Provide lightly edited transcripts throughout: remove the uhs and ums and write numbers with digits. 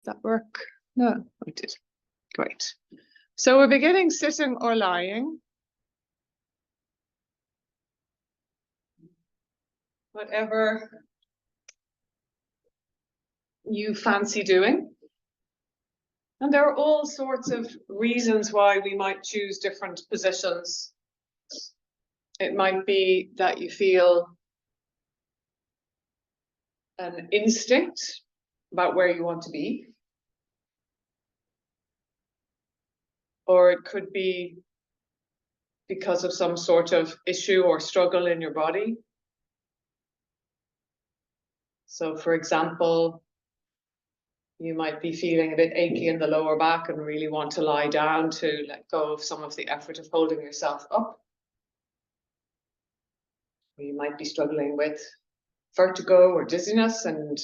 that work? No, it did. Great. So we're beginning sitting or lying. Whatever you fancy doing. And there are all sorts of reasons why we might choose different positions. It might be that you feel an instinct about where you want to be. Or it could be because of some sort of issue or struggle in your body. So, for example, you might be feeling a bit achy in the lower back and really want to lie down to let go of some of the effort of holding yourself up. Or you might be struggling with vertigo or dizziness and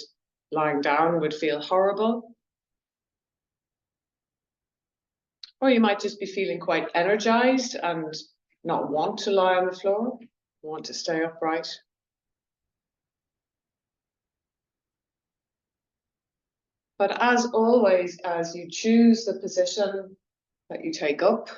lying down would feel horrible. Or you might just be feeling quite energized and not want to lie on the floor, want to stay upright. But as always, as you choose the position that you take up,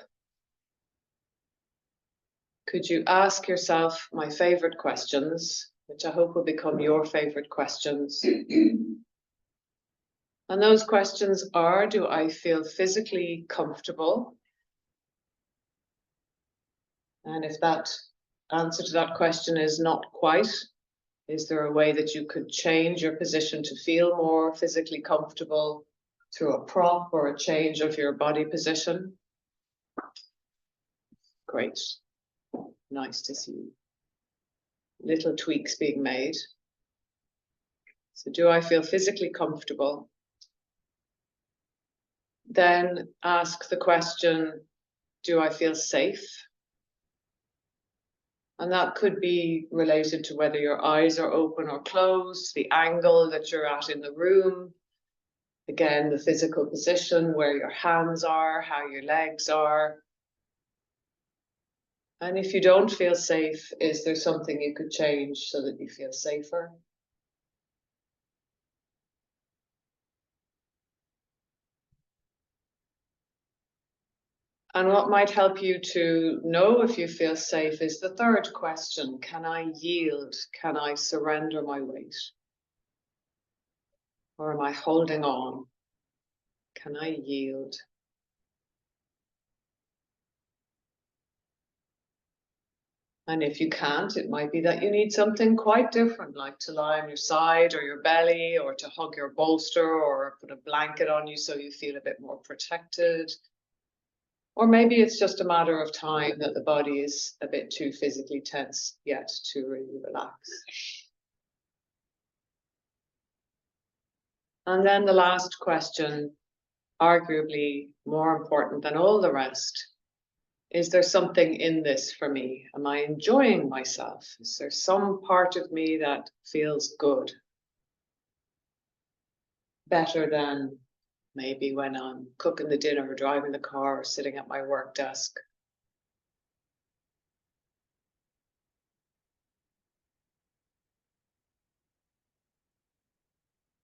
could you ask yourself my favorite questions, which I hope will become your favorite questions. And those questions are, do I feel physically comfortable? And if that answer to that question is not quite, is there a way that you could change your position to feel more physically comfortable through a prop or a change of your body position? Great. Nice to see little tweaks being made. So do I feel physically comfortable? Then ask the question, do I feel safe? And that could be related to whether your eyes are open or closed, the angle that you're at in the room, again, the physical position, where your hands are, how your legs are. And if you don't feel safe, is there something you could change so that you feel safer? And what might help you to know if you feel safe is the third question. Can I yield? Can I surrender my weight? Or am I holding on? Can I yield? And if you can't, it might be that you need something quite different, like to lie on your side or your belly, or to hug your bolster, or put a blanket on you so you feel a bit more protected. Or maybe it's just a matter of time that the body is a bit too physically tense yet to really relax. And then the last question, arguably more important than all the rest, is there something in this for me? Am I enjoying myself? Is there some part of me that feels good? Better than maybe when I'm cooking the dinner or driving the car or sitting at my work desk.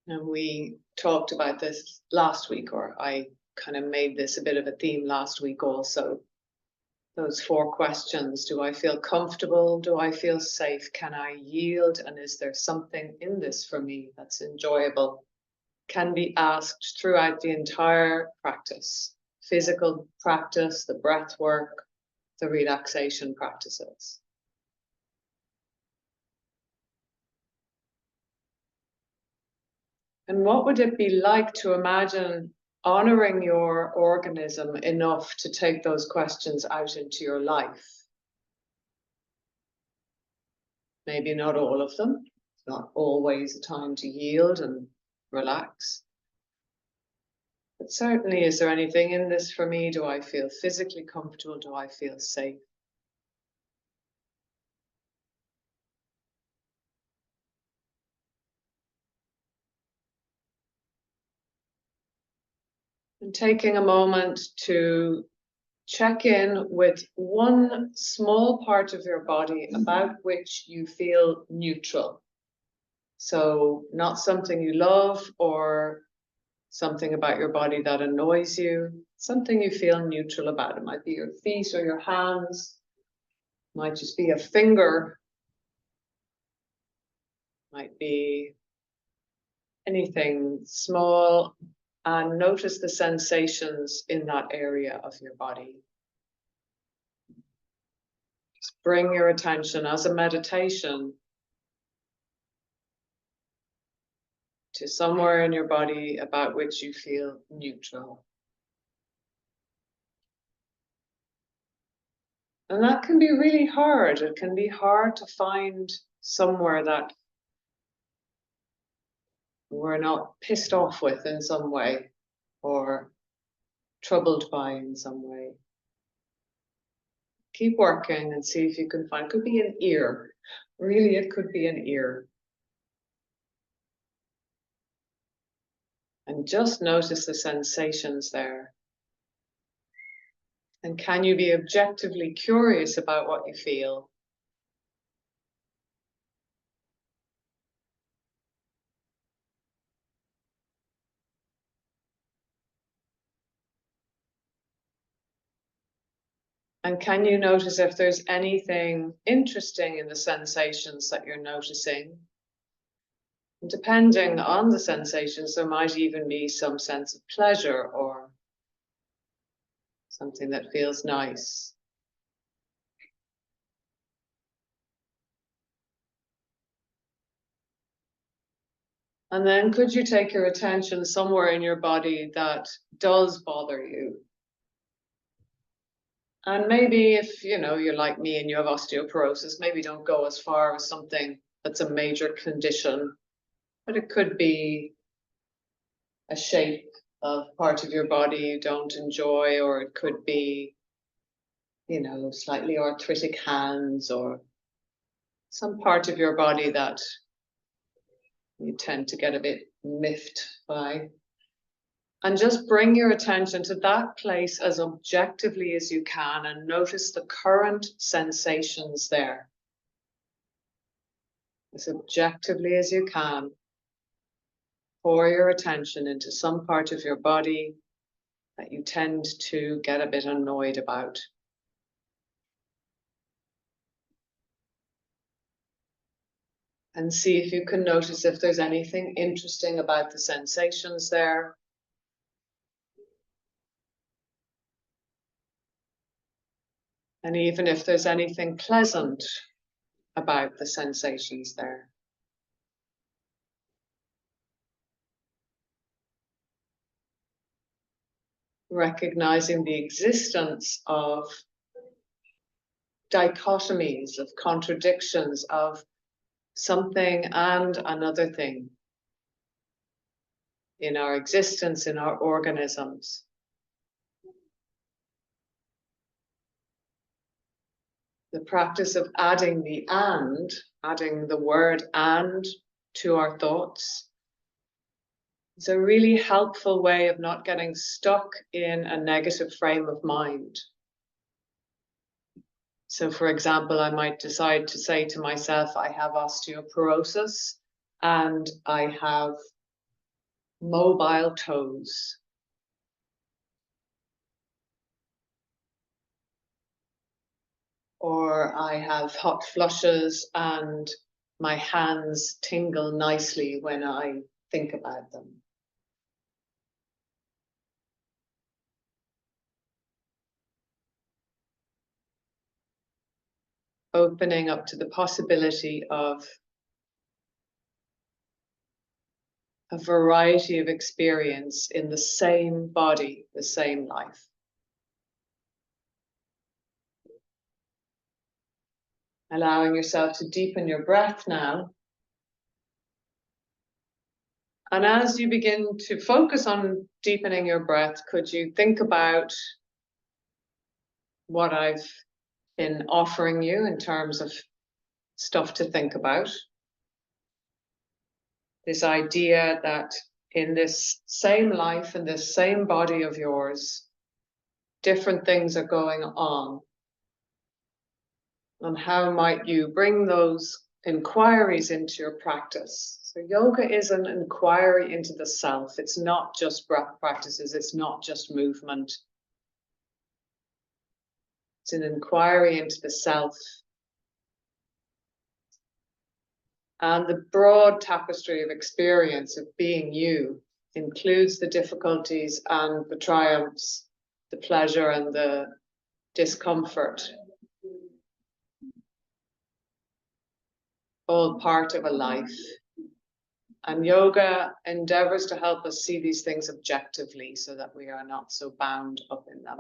And we talked about this last week, or I kind of made this a bit of a theme last week also. Those 4 questions. Do I feel comfortable? Do I feel safe? Can I yield? And is there something in this for me that's enjoyable? Can be asked throughout the entire practice. Physical practice, the breath work, the relaxation practices. And what would it be like to imagine honoring your organism enough to take those questions out into your life? Maybe not all of them. It's not always a time to yield and relax. But certainly, is there anything in this for me? Do I feel physically comfortable? Do I feel safe? And taking a moment to check in with one small part of your body about which you feel neutral. So not something you love or something about your body that annoys you, something you feel neutral about. It might be your feet or your hands, it might just be a finger, might be anything small, and notice the sensations in that area of your body. Just bring your attention as a meditation to somewhere in your body about which you feel neutral. And that can be really hard. It can be hard to find somewhere that we're not pissed off with in some way or troubled by in some way. Keep working and see if you can find, it could be an ear. Really, it could be an ear. And just notice the sensations there. And can you be objectively curious about what you feel? And can you notice if there's anything interesting in the sensations that you're noticing? And depending on the sensations, there might even be some sense of pleasure or something that feels nice. And then could you take your attention somewhere in your body that does bother you? And maybe if you're like me and you have osteoporosis, maybe don't go as far as something that's a major condition, but it could be a shape of part of your body you don't enjoy, or it could be, slightly arthritic hands or some part of your body that you tend to get a bit miffed by. And just bring your attention to that place as objectively as you can and notice the current sensations there. As objectively as you can, pour your attention into some part of your body that you tend to get a bit annoyed about. And see if you can notice if there's anything interesting about the sensations there. And even if there's anything pleasant about the sensations there. Recognizing the existence of dichotomies, of contradictions, of something and another thing in our existence, in our organisms. The practice of adding the word and to our thoughts, is a really helpful way of not getting stuck in a negative frame of mind. So for example, I might decide to say to myself, I have osteoporosis and I have mobile toes. Or I have hot flushes and my hands tingle nicely when I think about them. Opening up to the possibility of a variety of experience in the same body, the same life. Allowing yourself to deepen your breath now. And as you begin to focus on deepening your breath, could you think about what I've been offering you in terms of stuff to think about? This idea that in this same life, in this same body of yours, different things are going on. And how might you bring those inquiries into your practice? So yoga is an inquiry into the self. It's not just breath practices. It's not just movement. It's an inquiry into the self. And the broad tapestry of experience of being you includes the difficulties and the triumphs, the pleasure and the discomfort. All part of a life. And yoga endeavors to help us see these things objectively so that we are not so bound up in them.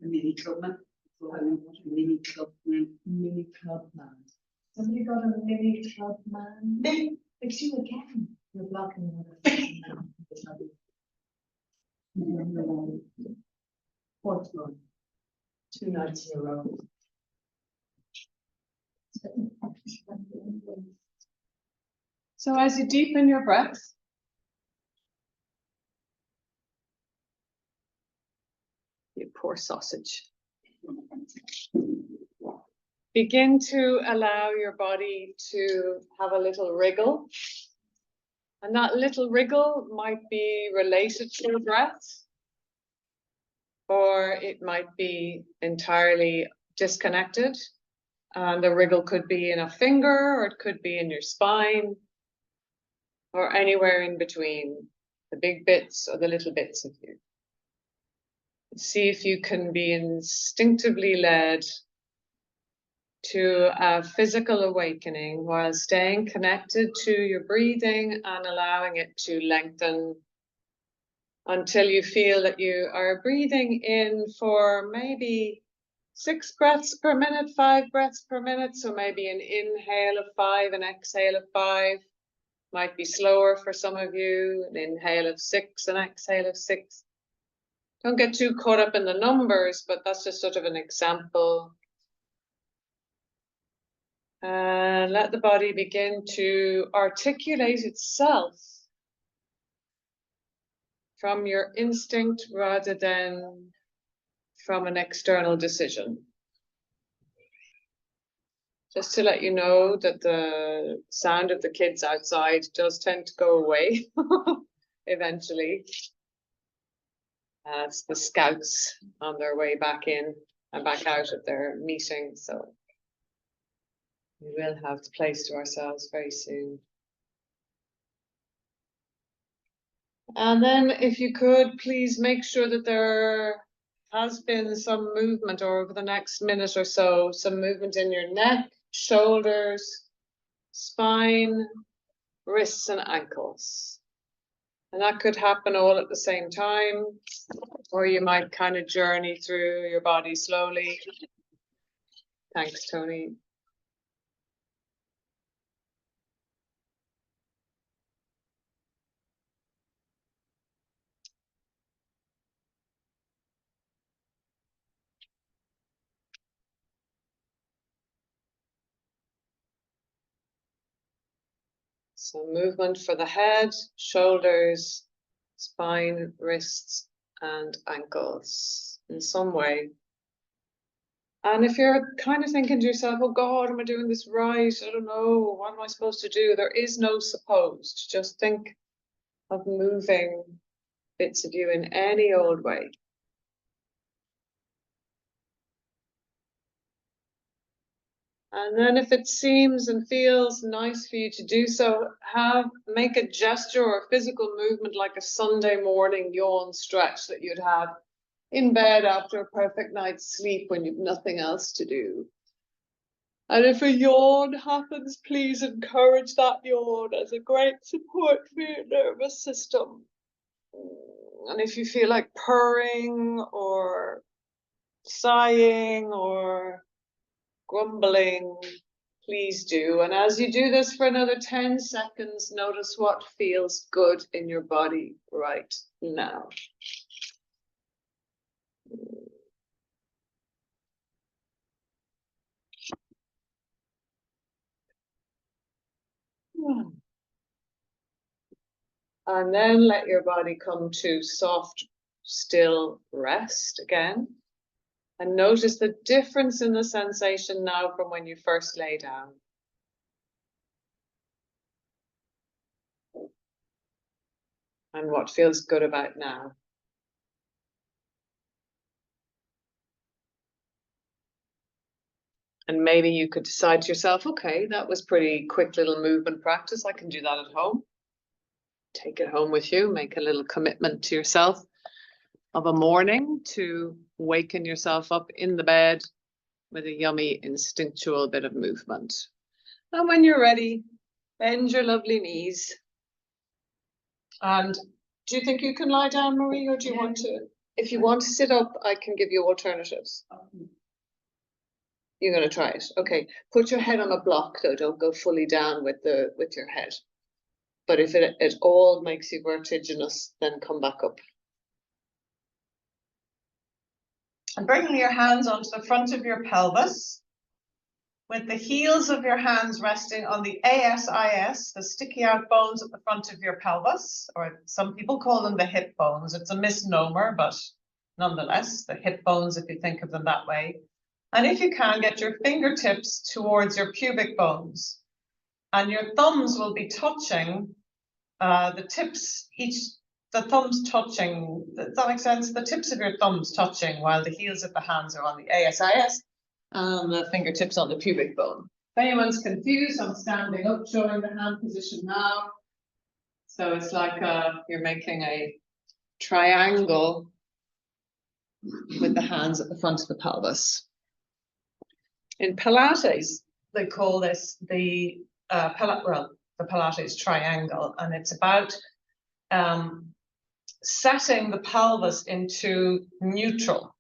Mini clubman. Mini clubman. Somebody got a mini clubman. It's you again. You're blocking fourth one. 2 nights in a row. So as you deepen your breath, you poor sausage. Begin to allow your body to have a little wriggle. And that little wriggle might be related to your breath, or it might be entirely disconnected. And the wriggle could be in a finger, or it could be in your spine, or anywhere in between, the big bits or the little bits of you. See if you can be instinctively led to a physical awakening while staying connected to your breathing and allowing it to lengthen until you feel that you are breathing in for maybe 6 breaths per minute, 5 breaths per minute. So maybe an inhale of 5, an exhale of 5. Might be slower for some of you, an inhale of 6, an exhale of 6. Don't get too caught up in the numbers, but that's just sort of an example. And let the body begin to articulate itself from your instinct rather than from an external decision. Just to let you know that the sound of the kids outside does tend to go away eventually. It's the scouts on their way back in and back out of their meeting, so we will have the place to ourselves very soon. And then if you could, please make sure that there has been some movement, or over the next minute or so, some movement in your neck, shoulders, spine, wrists and ankles. And that could happen all at the same time, or you might kind of journey through your body slowly. Thanks, Tony. So movement for the head, shoulders, spine, wrists, and ankles in some way. And if you're kind of thinking to yourself, oh God, am I doing this right? I don't know, what am I supposed to do? There is no supposed. Just think of moving bits of you in any old way. And then if it seems and feels nice for you to do so, make a gesture or physical movement like a Sunday morning yawn stretch that you'd have in bed after a perfect night's sleep when you've nothing else to do. And if a yawn happens, please encourage that yawn as a great support for your nervous system. And if you feel like purring or sighing or grumbling, please do. And as you do this for another 10 seconds, notice what feels good in your body right now. And then let your body come to soft, still rest again. And notice the difference in the sensation now from when you first lay down. And what feels good about now. And maybe you could decide to yourself, okay, that was pretty quick little movement practice. I can do that at home. Take it home with you, make a little commitment to yourself of a morning to waken yourself up in the bed with a yummy instinctual bit of movement. And when you're ready, bend your lovely knees. And do you think you can lie down, Marie, or do you want to? If you want to sit up, I can give you alternatives. You're going to try it. Okay. Put your head on a block, though. Don't go fully down with your head. But if it at all makes you vertiginous, then come back up. And bringing your hands onto the front of your pelvis, with the heels of your hands resting on the ASIS, the sticky out bones at the front of your pelvis, or some people call them the hip bones. It's a misnomer, but nonetheless, the hip bones, if you think of them that way. And if you can, get your fingertips towards your pubic bones, and your thumbs will be touching the tips, the thumbs touching, does that make sense? The tips of your thumbs touching while the heels of the hands are on the ASIS and the fingertips on the pubic bone. If anyone's confused, I'm standing up, showing the hand position now. So it's like you're making a triangle with the hands at the front of the pelvis. In Pilates, they call this the Pilates triangle, and it's about setting the pelvis into neutral.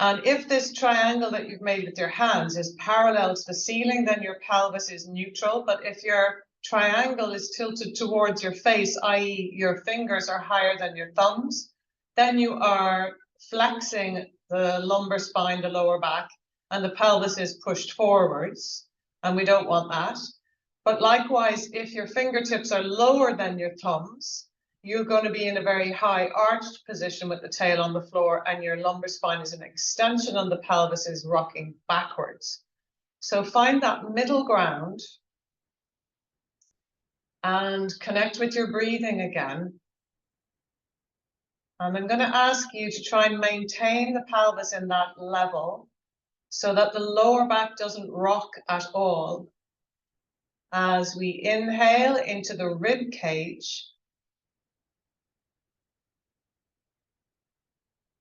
And if this triangle that you've made with your hands is parallel to the ceiling, then your pelvis is neutral. But if your triangle is tilted towards your face, i.e. your fingers are higher than your thumbs, then you are flexing the lumbar spine, the lower back, and the pelvis is pushed forwards, and we don't want that. But likewise, if your fingertips are lower than your thumbs, you're going to be in a very high arched position with the tail on the floor, and your lumbar spine is an extension and the pelvis is rocking backwards. So find that middle ground and connect with your breathing again. And I'm going to ask you to try and maintain the pelvis in that level so that the lower back doesn't rock at all. As we inhale into the rib cage,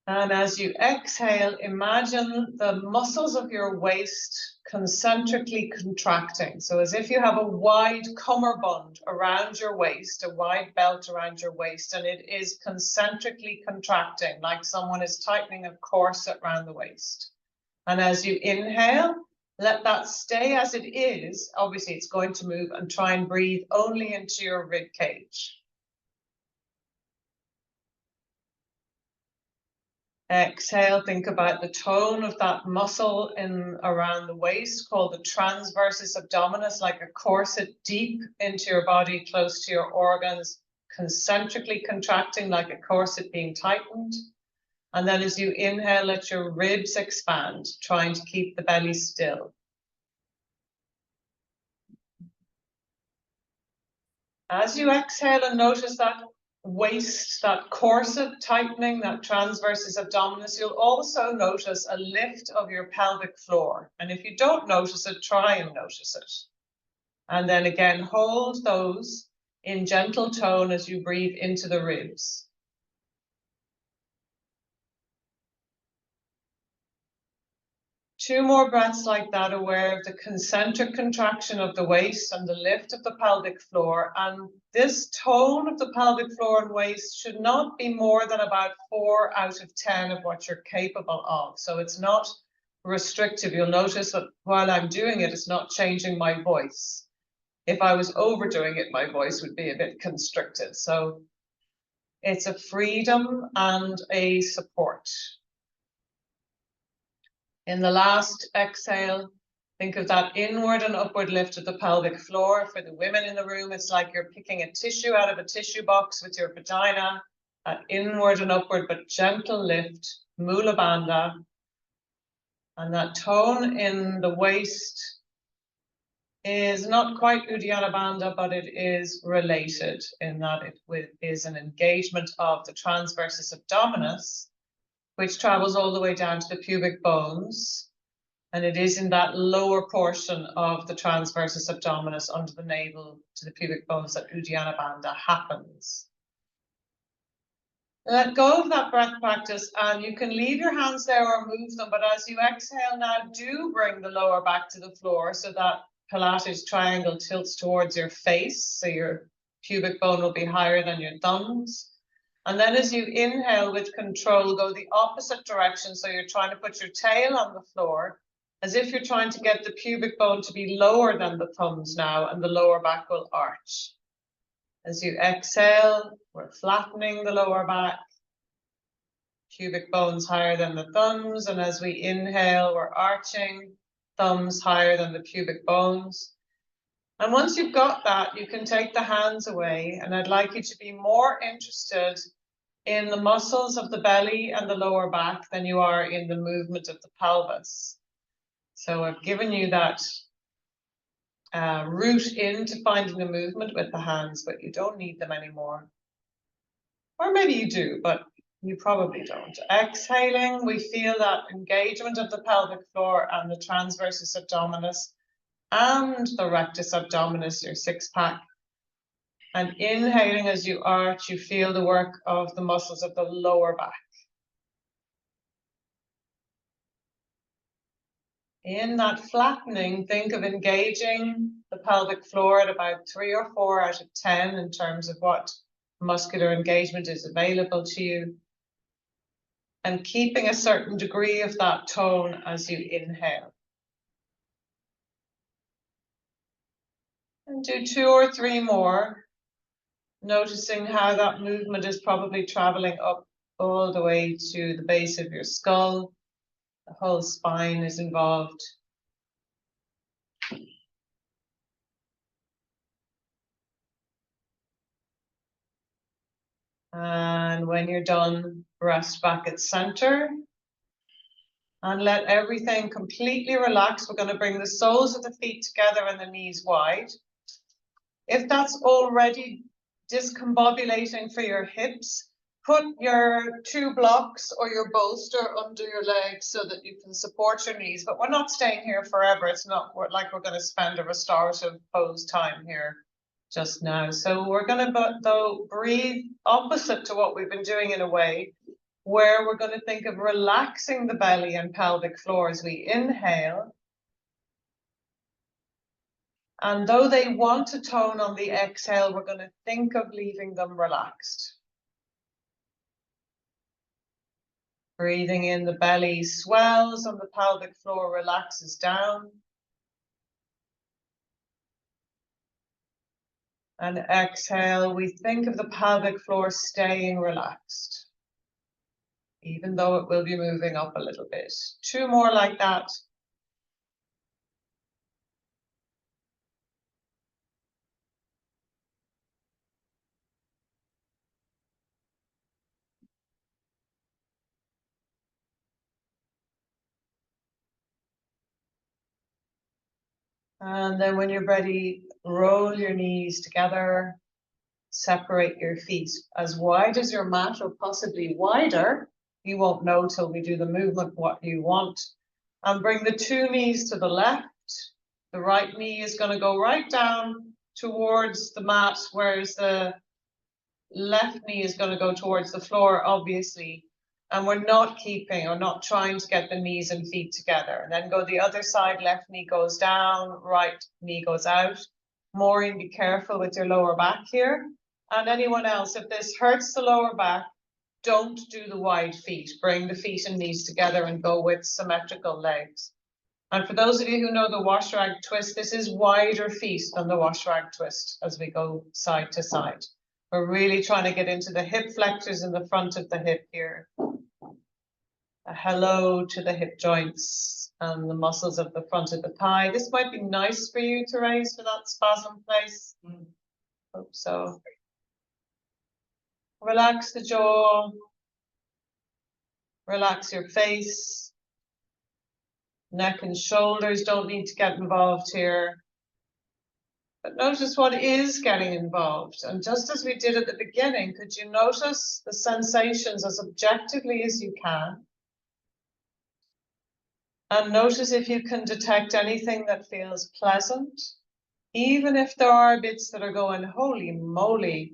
and as you exhale, imagine the muscles of your waist concentrically contracting. So as if you have a wide cummerbund around your waist, a wide belt around your waist, and it is concentrically contracting, like someone is tightening a corset around the waist. And as you inhale, let that stay as it is. Obviously, it's going to move, and try and breathe only into your rib cage. Exhale, think about the tone of that muscle in around the waist called the transversus abdominis, like a corset deep into your body, close to your organs, concentrically contracting like a corset being tightened. And then as you inhale, let your ribs expand, trying to keep the belly still. As you exhale and notice that waist, that corset tightening, that transversus abdominis, you'll also notice a lift of your pelvic floor. And if you don't notice it, try and notice it. And then again, hold those in gentle tone as you breathe into the ribs. Two more breaths like that, aware of the concentric contraction of the waist and the lift of the pelvic floor. And this tone of the pelvic floor and waist should not be more than about 4 out of 10 of what you're capable of. So it's not restrictive. You'll notice that while I'm doing it, it's not changing my voice. If I was overdoing it, my voice would be a bit constricted. So it's a freedom and a support. In the last exhale, Think of that inward and upward lift of the pelvic floor. For the women in the room, it's like you're picking a tissue out of a tissue box with your vagina. That inward and upward but gentle lift, Mula Bandha. And that tone in the waist is not quite Uddiyana Bandha, but it is related in that it is an engagement of the transversus abdominis, which travels all the way down to the pubic bones. And it is in that lower portion of the transversus abdominis under the navel to the pubic bones that Uddiyana Bandha happens. Let go of that breath practice, and you can leave your hands there or move them, but as you exhale now, do bring the lower back to the floor so that Pilates triangle tilts towards your face, so your pubic bone will be higher than your thumbs. And then as you inhale with control, go the opposite direction, so you're trying to put your tail on the floor, as if you're trying to get the pubic bone to be lower than the thumbs now, and the lower back will arch. As you exhale, we're flattening the lower back, pubic bones higher than the thumbs, and as we inhale, we're arching, thumbs higher than the pubic bones. And once you've got that, you can take the hands away, and I'd like you to be more interested in the muscles of the belly and the lower back than you are in the movement of the pelvis. So I've given you that route into finding the movement with the hands, but you don't need them anymore. Or maybe you do, but you probably don't. Exhaling, we feel that engagement of the pelvic floor and the transversus abdominis and the rectus abdominis, your six pack. And inhaling as you arch, you feel the work of the muscles of the lower back. In that flattening, think of engaging the pelvic floor at about 3 or 4 out of 10 in terms of what muscular engagement is available to you. And keeping a certain degree of that tone as you inhale. And do 2 or 3 more, noticing how that movement is probably traveling up all the way to the base of your skull. The whole spine is involved. And when you're done, rest back at center. And let everything completely relax. We're going to bring the soles of the feet together and the knees wide. If that's already discombobulating for your hips, put your 2 blocks or your bolster under your legs so that you can support your knees. But we're not staying here forever. It's not like we're going to spend a restorative pose time here just now. So we're going to, though, breathe opposite to what we've been doing in a way, where we're going to think of relaxing the belly and pelvic floor as we inhale. And though they want to tone on the exhale, we're going to think of leaving them relaxed. Breathing in, the belly swells and the pelvic floor relaxes down. And exhale, we think of the pelvic floor staying relaxed, even though it will be moving up a little bit. 2 more like that. And then when you're ready, roll your knees together, separate your feet as wide as your mat or possibly wider. You won't know till we do the movement what you want. And bring the 2 knees to the left. The right knee is going to go right down towards the mat, whereas the left knee is going to go towards the floor, obviously. And we're not keeping or not trying to get the knees and feet together. And then go the other side, left knee goes down, right knee goes out. Maureen, be careful with your lower back here. And anyone else, if this hurts the lower back, don't do the wide feet. Bring the feet and knees together and go with symmetrical legs. And for those of you who know the wash rag twist, this is wider feet than the wash rag twist as we go side to side. We're really trying to get into the hip flexors in the front of the hip here. a hello to the hip joints and the muscles of the front of the thigh. This might be nice for you, Therese, for that spasm place. Hope so. Relax the jaw. Relax your face. Neck and shoulders don't need to get involved here. But notice what is getting involved. And just as we did at the beginning, could you notice the sensations as objectively as you can? And notice if you can detect anything that feels pleasant, even if there are bits that are going, holy moly,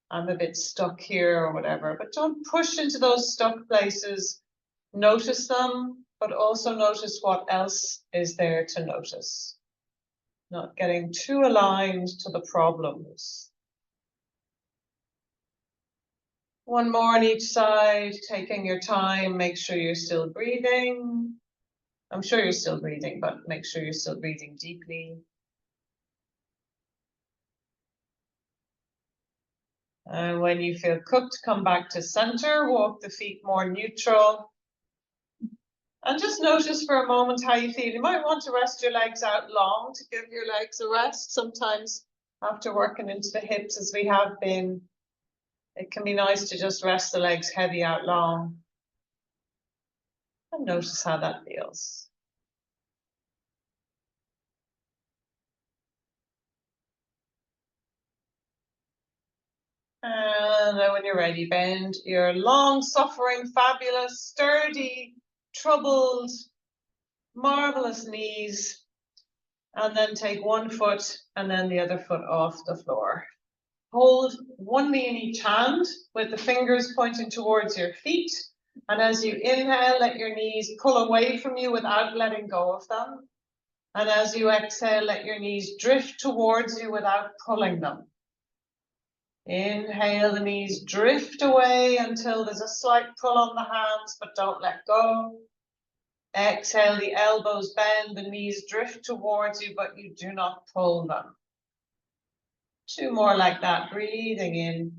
I'm a bit stuck here or whatever. But don't push into those stuck places. Notice them, but also notice what else is there to notice. Not getting too aligned to the problems. One more on each side, taking your time, make sure you're still breathing. I'm sure you're still breathing, but make sure you're still breathing deeply. And when you feel cooked, come back to center, walk the feet more neutral. And just notice for a moment how you feel. You might want to rest your legs out long to give your legs a rest. Sometimes after working into the hips as we have been, it can be nice to just rest the legs heavy out long. And notice how that feels. And then when you're ready, bend your long-suffering, fabulous, sturdy, troubled, marvelous knees. And then take one foot and then the other foot off the floor. Hold one knee in each hand with the fingers pointing towards your feet. And as you inhale, let your knees pull away from you without letting go of them. And as you exhale, let your knees drift towards you without pulling them. Inhale, the knees drift away until there's a slight pull on the hands, but don't let go. Exhale, the elbows bend, the knees drift towards you, but you do not pull them. Two more like that, breathing in.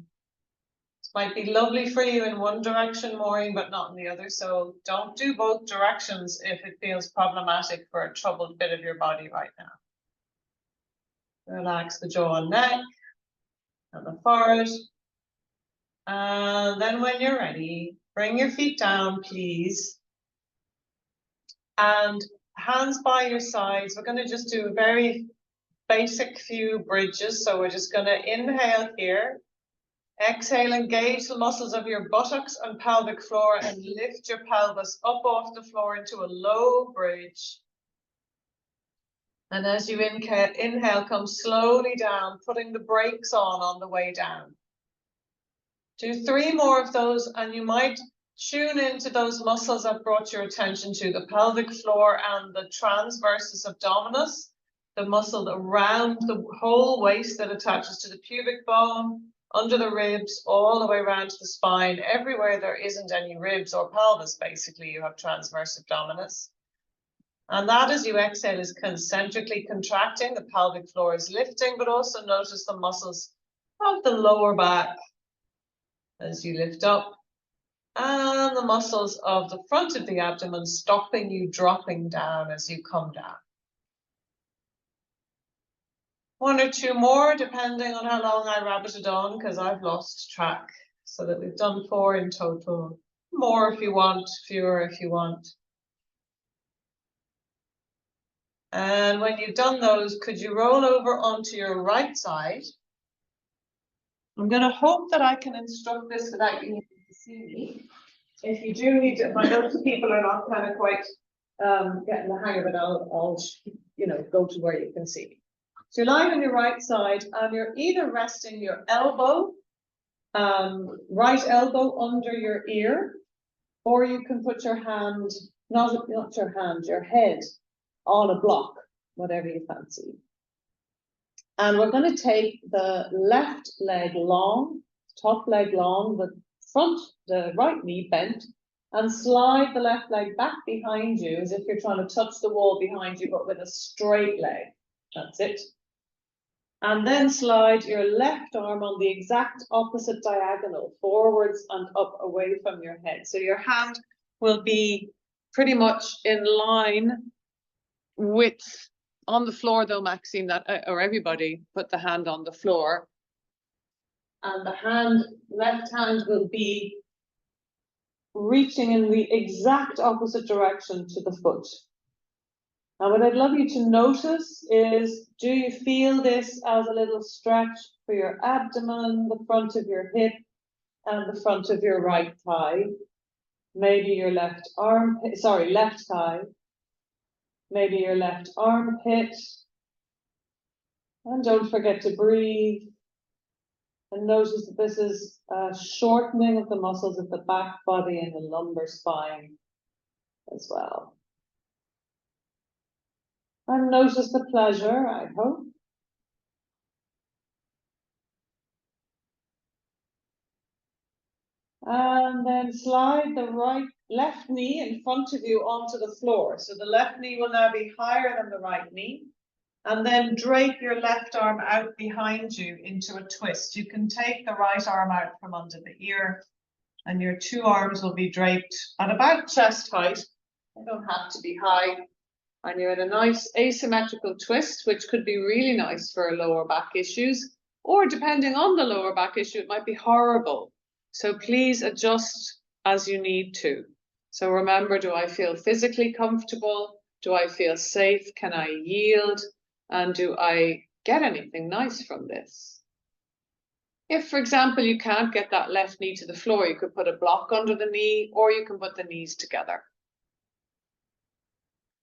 This might be lovely for you in one direction, Maureen, but not in the other. So don't do both directions if it feels problematic for a troubled bit of your body right now. Relax the jaw and neck and the forehead. And then when you're ready, bring your feet down, please. And hands by your sides. We're going to just do a very basic few bridges. So we're just going to inhale here. Exhale, engage the muscles of your buttocks and pelvic floor and lift your pelvis up off the floor into a low bridge. And as you inhale, come slowly down, putting the brakes on the way down. Do 3 more of those and you might tune into those muscles I've brought your attention to, the pelvic floor and the transversus abdominis, the muscle around the whole waist that attaches to the pubic bone, under the ribs, all the way around to the spine. Everywhere there isn't any ribs or pelvis, basically, you have transverse abdominis. And that, as you exhale, is concentrically contracting. The pelvic floor is lifting, but also notice the muscles of the lower back as you lift up. And the muscles of the front of the abdomen stopping you dropping down as you come down. 1 or 2 more, depending on how long I rabbited on, because I've lost track. So that we've done 4 in total. More if you want, fewer if you want. And when you've done those, could you roll over onto your right side? I'm going to hope that I can instruct this without you needing to see me. If you do need to, if I notice people are not kind of quite getting the hang of it, I'll go to where you can see me. So you're lying on your right side and you're either resting your elbow, right elbow under your ear, or you can put your hand, not your hand, your head on a block, whatever you fancy. And we're going to take the left leg long, top leg long, the right knee bent, and slide the left leg back behind you as if you're trying to touch the wall behind you, but with a straight leg. That's it. And then slide your left arm on the exact opposite diagonal, forwards and up away from your head. So your hand will be pretty much in line with, on the floor though, Maxine, that, or everybody put the hand on the floor. And the hand, left hand will be reaching in the exact opposite direction to the foot. Now, what I'd love you to notice is, do you feel this as a little stretch for your abdomen, the front of your hip, and the front of your right thigh? Maybe your left armpit, sorry, left thigh. Maybe your left armpit. And don't forget to breathe. And notice that this is a shortening of the muscles of the back body and the lumbar spine as well. And notice the pleasure, I hope. And then slide the left knee in front of you onto the floor. So the left knee will now be higher than the right knee. And then drape your left arm out behind you into a twist. You can take the right arm out from under the ear, and your two arms will be draped at about chest height. They don't have to be high. And you're in a nice asymmetrical twist, which could be really nice for lower back issues, or depending on the lower back issue, it might be horrible. So please adjust as you need to. So remember, do I feel physically comfortable? Do I feel safe? Can I yield? And do I get anything nice from this? If, for example, you can't get that left knee to the floor, you could put a block under the knee, or you can put the knees together.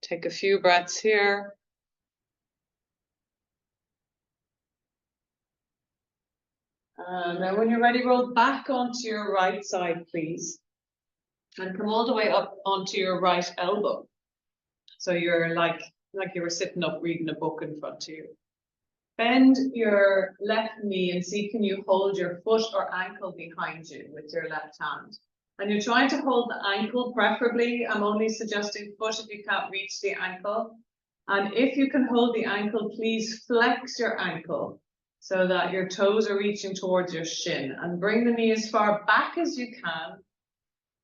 Take a few breaths here. And then when you're ready, roll back onto your right side, please. And come all the way up onto your right elbow. So you're like you were sitting up reading a book in front of you. Bend your left knee and see, can you hold your foot or ankle behind you with your left hand? And you're trying to hold the ankle, preferably. I'm only suggesting foot if you can't reach the ankle. And if you can hold the ankle, please flex your ankle so that your toes are reaching towards your shin, and bring the knee as far back as you can.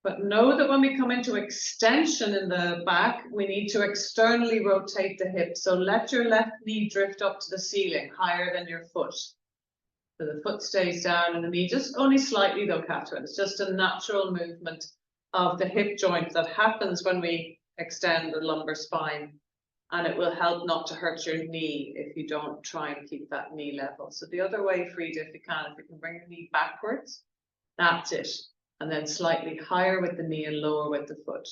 But know that when we come into extension in the back, we need to externally rotate the hip. So let your left knee drift up to the ceiling, higher than your foot. So the foot stays down and the knee, just only slightly though, Catherine. It's just a natural movement of the hip joint that happens when we extend the lumbar spine. And it will help not to hurt your knee if you don't try and keep that knee level. So the other way, Frida, if you can bring your knee backwards, that's it. And then slightly higher with the knee and lower with the foot.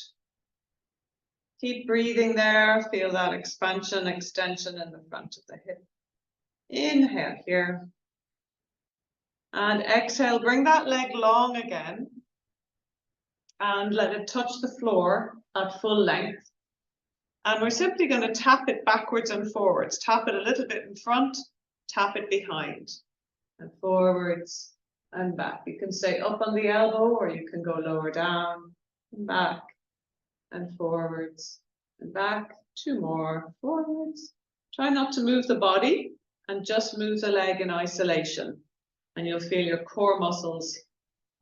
Keep breathing there. Feel that expansion, extension in the front of the hip. Inhale here. And exhale, bring that leg long again. And let it touch the floor at full length. And we're simply going to tap it backwards and forwards. Tap it a little bit in front, tap it behind. And forwards and back. You can stay up on the elbow, or you can go lower down and back and forwards and back. Two more, forwards. Try not to move the body and just move the leg in isolation. And you'll feel your core muscles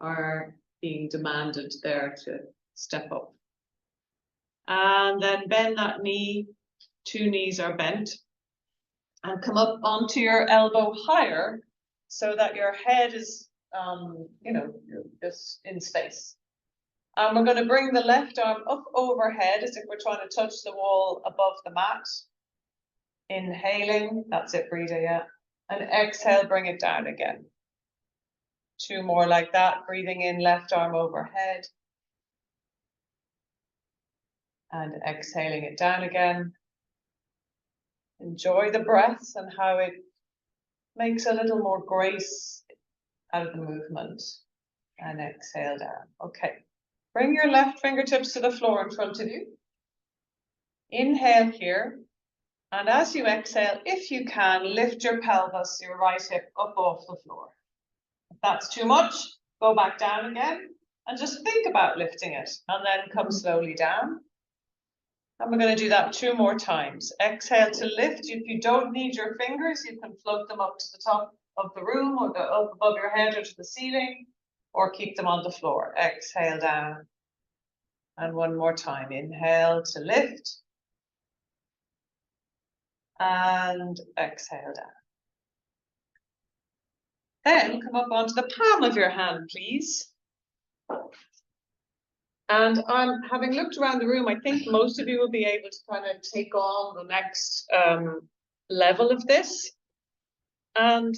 are being demanded there to step up. And then bend that knee, two knees are bent. And come up onto your elbow higher so that your head is just in space. And we're going to bring the left arm up overhead as if we're trying to touch the wall above the mat. Inhaling, that's it, Breda, yeah. And exhale, bring it down again. Two more like that, breathing in, left arm overhead. And exhaling it down again. Enjoy the breath and how it makes a little more grace out of the movement. And exhale down. Okay. Bring your left fingertips to the floor in front of you. Inhale here. And as you exhale, if you can, lift your pelvis, your right hip up off the floor. If that's too much, go back down again and just think about lifting it and then come slowly down. And we're going to do that 2 more times. Exhale to lift. If you don't need your fingers, you can float them up to the top of the room or go up above your head or to the ceiling, or keep them on the floor. Exhale down. And one more time, inhale to lift. And exhale down. Then come up onto the palm of your hand, please. And I'm having looked around the room, I think most of you will be able to kind of take on the next level of this. And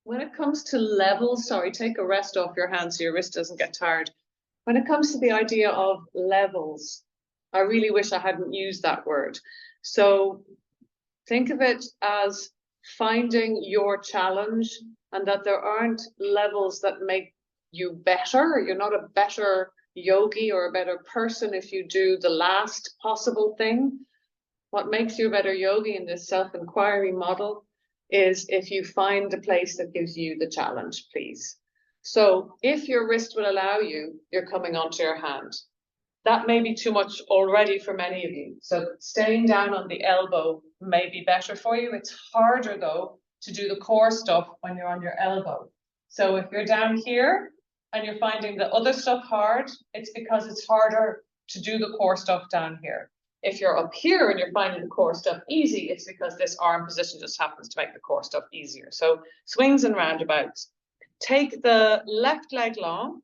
when it comes to levels, sorry, take a rest off your hand so your wrist doesn't get tired. When it comes to the idea of levels, I really wish I hadn't used that word. So think of it as finding your challenge, and that there aren't levels that make you better. You're not a better yogi or a better person if you do the last possible thing. What makes you a better yogi in this self-inquiry model is if you find the place that gives you the challenge, please. So if your wrist will allow you, you're coming onto your hand. That may be too much already for many of you. So staying down on the elbow may be better for you. It's harder though to do the core stuff when you're on your elbow. So if you're down here and you're finding the other stuff hard, it's because it's harder to do the core stuff down here. If you're up here and you're finding the core stuff easy, it's because this arm position just happens to make the core stuff easier. So swings and roundabouts. Take the left leg long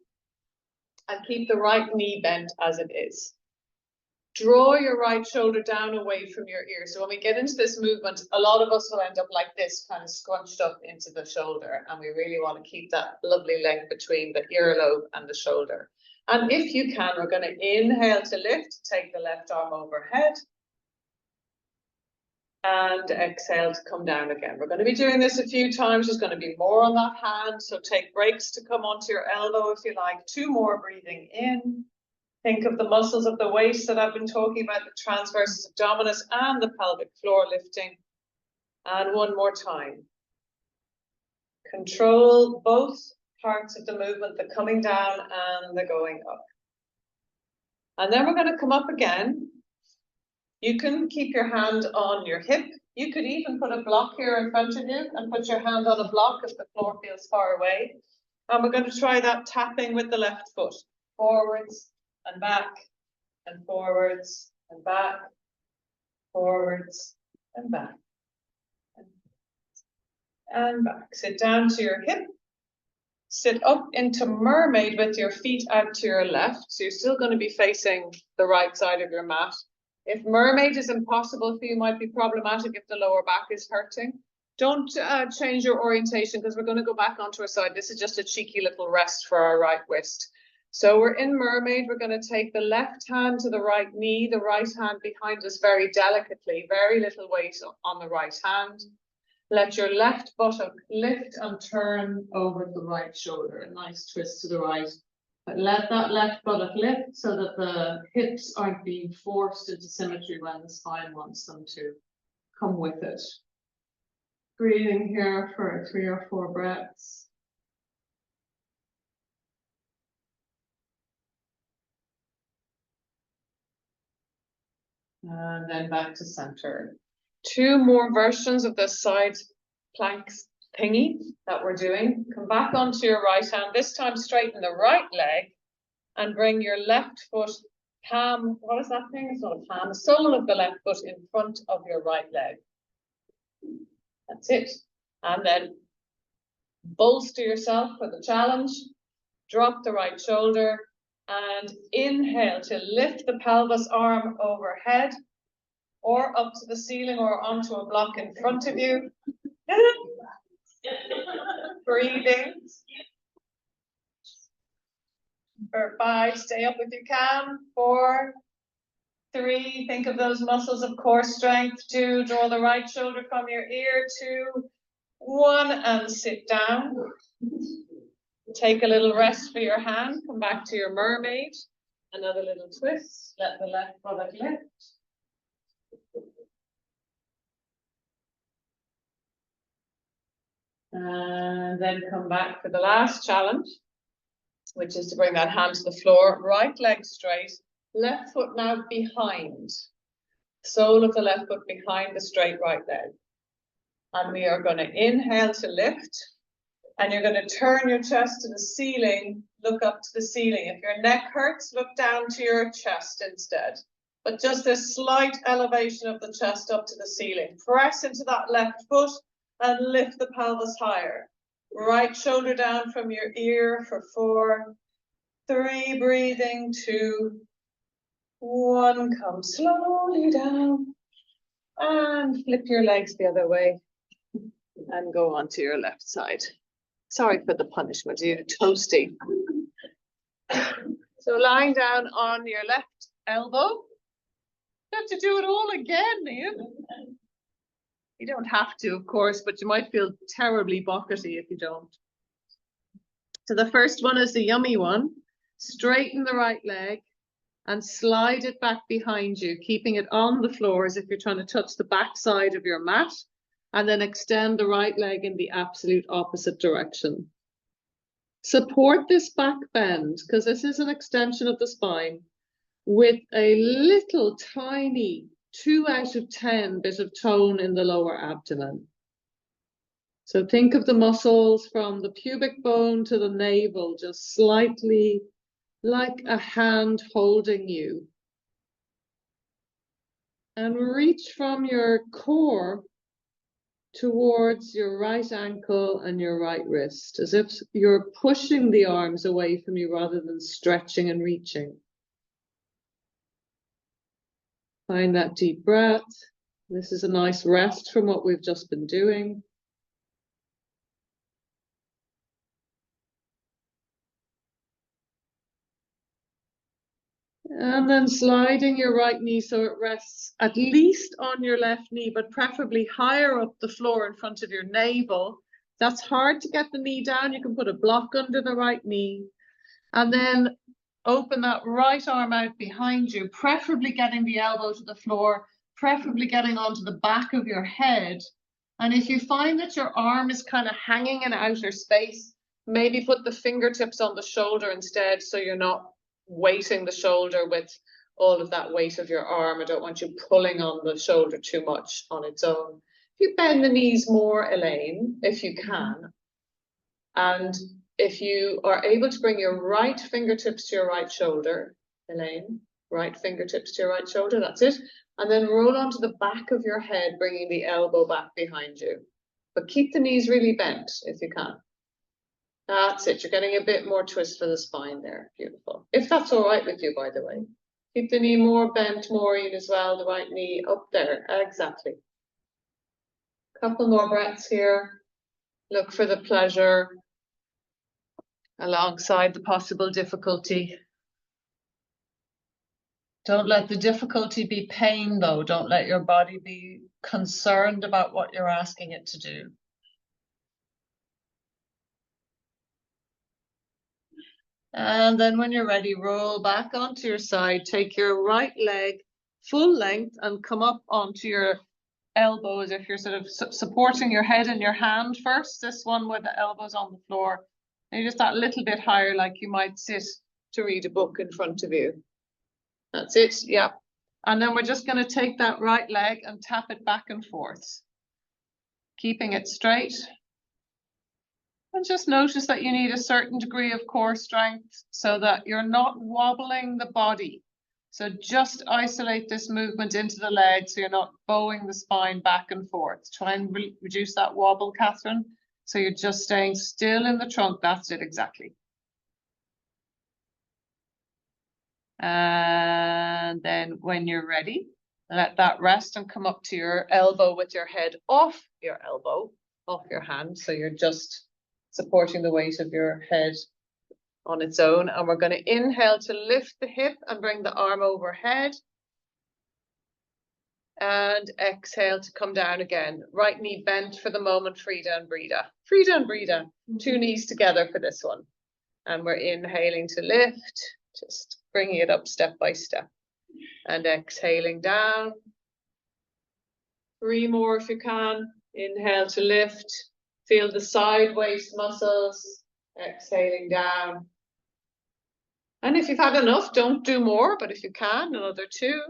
and keep the right knee bent as it is. Draw your right shoulder down away from your ear. So when we get into this movement, a lot of us will end up like this, kind of scrunched up into the shoulder. And we really want to keep that lovely length between the earlobe and the shoulder. And if you can, we're going to inhale to lift, take the left arm overhead. And exhale to come down again. We're going to be doing this a few times. There's going to be more on that hand. So take breaks to come onto your elbow if you like. 2 more breathing in. Think of the muscles of the waist that I've been talking about, the transversus abdominis and the pelvic floor lifting. And 1 more time. Control both parts of the movement, the coming down and the going up. And then we're going to come up again. You can keep your hand on your hip. You could even put a block here in front of you and put your hand on a block if the floor feels far away. And we're going to try that tapping with the left foot. Forwards and back and forwards and back, forwards and back. And back. Sit down to your hip. Sit up into mermaid with your feet out to your left. So you're still going to be facing the right side of your mat. If mermaid is impossible for you, might be problematic if the lower back is hurting. Don't change your orientation because we're going to go back onto our side. This is just a cheeky little rest for our right wrist. So we're in mermaid. We're going to take the left hand to the right knee, the right hand behind us very delicately, very little weight on the right hand. Let your left buttock lift and turn over the right shoulder. A nice twist to the right. But let that left buttock lift so that the hips aren't being forced into symmetry when the spine wants them to. Come with it. Breathing here for 3 or 4 breaths. And then back to center. 2 more versions of the side planks thingy that we're doing. Come back onto your right hand. This time straighten the right leg and bring your left foot palm. What is that thing? It's not a palm. The sole of the left foot in front of your right leg. That's it. And then bolster yourself for the challenge. Drop the right shoulder and inhale to lift the pelvis arm overhead or up to the ceiling or onto a block in front of you. Breathing. For 5, stay up if you can. 4, 3, think of those muscles of core strength. 2, draw the right shoulder from your ear. 2, 1, and sit down. Take a little rest for your hand. Come back to your mermaid. Another little twist. Let the left buttock lift. And then come back for the last challenge, which is to bring that hand to the floor. Right leg straight. Left foot now behind. Sole of the left foot behind the straight right leg. And we are going to inhale to lift. And you're going to turn your chest to the ceiling, look up to the ceiling. If your neck hurts, look down to your chest instead. But just a slight elevation of the chest up to the ceiling. Press into that left foot and lift the pelvis higher. Right shoulder down from your ear for 4, 3, breathing, 2, 1. Come slowly down and flip your legs the other way and go onto your left side. Sorry for the punishment, you're toasty. So lying down on your left elbow. You have to do it all again, Ian. You don't have to, of course, but you might feel terribly buckety if you don't. So the first one is the yummy one. Straighten the right leg and slide it back behind you, keeping it on the floor as if you're trying to touch the back side of your mat, and then extend the right leg in the absolute opposite direction. Support this back bend, because this is an extension of the spine, with a little tiny 2 out of 10 bit of tone in the lower abdomen. So think of the muscles from the pubic bone to the navel, just slightly like a hand holding you. And reach from your core towards your right ankle and your right wrist, as if you're pushing the arms away from you rather than stretching and reaching. Find that deep breath. This is a nice rest from what we've just been doing. And then sliding your right knee so it rests at least on your left knee, but preferably higher up the floor in front of your navel. That's hard to get the knee down. You can put a block under the right knee. And then open that right arm out behind you, preferably getting the elbow to the floor, preferably getting onto the back of your head. And if you find that your arm is kind of hanging in outer space, maybe put the fingertips on the shoulder instead, so you're not weighting the shoulder with all of that weight of your arm. I don't want you pulling on the shoulder too much on its own. If you bend the knees more, Elaine, if you can, and if you are able to bring your right fingertips to your right shoulder, Elaine, right fingertips to your right shoulder, that's it. And then roll onto the back of your head, bringing the elbow back behind you. But keep the knees really bent if you can. That's it. You're getting a bit more twist for the spine there. Beautiful. If that's all right with you, by the way. Keep the knee more bent, Maureen, as well. The right knee up there. Exactly. Couple more breaths here. Look for the pleasure alongside the possible difficulty. Don't let the difficulty be pain, though. Don't let your body be concerned about what you're asking it to do. And then when you're ready, roll back onto your side. Take your right leg full length and come up onto your elbow as if you're sort of supporting your head in your hand first. This one where the elbow's on the floor. And just that little bit higher, like you might sit to read a book in front of you. That's it, yeah. And then we're just going to take that right leg and tap it back and forth, keeping it straight. And just notice that you need a certain degree of core strength so that you're not wobbling the body. So just isolate this movement into the leg so you're not bowing the spine back and forth. Try and reduce that wobble, Catherine. So you're just staying still in the trunk. That's it, exactly. And then when you're ready, let that rest and come up to your elbow with your head off your elbow, off your hand. So you're just supporting the weight of your head on its own. And we're going to inhale to lift the hip and bring the arm overhead. And exhale to come down again. Right knee bent for the moment, Frida and Breda. Frida and Breda, two knees together for this one. And we're inhaling to lift, just bringing it up step by step. And exhaling down. 3 more if you can. Inhale to lift. Feel the side waist muscles. Exhaling down. And if you've had enough, don't do more, but if you can, another 2.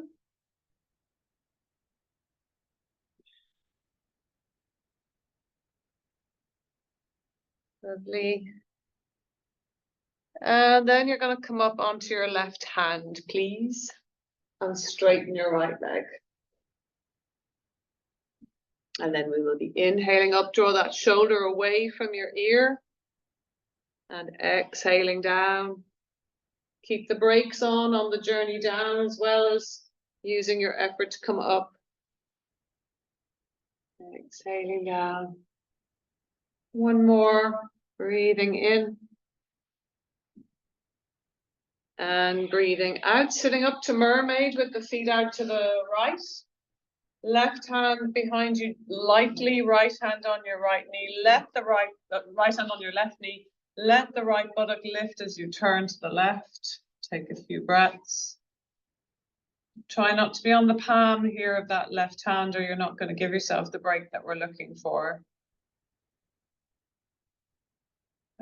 Lovely. And then you're going to come up onto your left hand, please, and straighten your right leg. And then we will be inhaling up, draw that shoulder away from your ear, and exhaling down. Keep the brakes on the journey down, as well as using your effort to come up. Exhaling down. One more, breathing in. And breathing out, sitting up to mermaid with the feet out to the right. Left hand behind you, lightly, right hand on your right knee. Let the right hand on your left knee. Let the right buttock lift as you turn to the left. Take a few breaths. Try not to be on the palm here of that left hand, or you're not going to give yourself the break that we're looking for.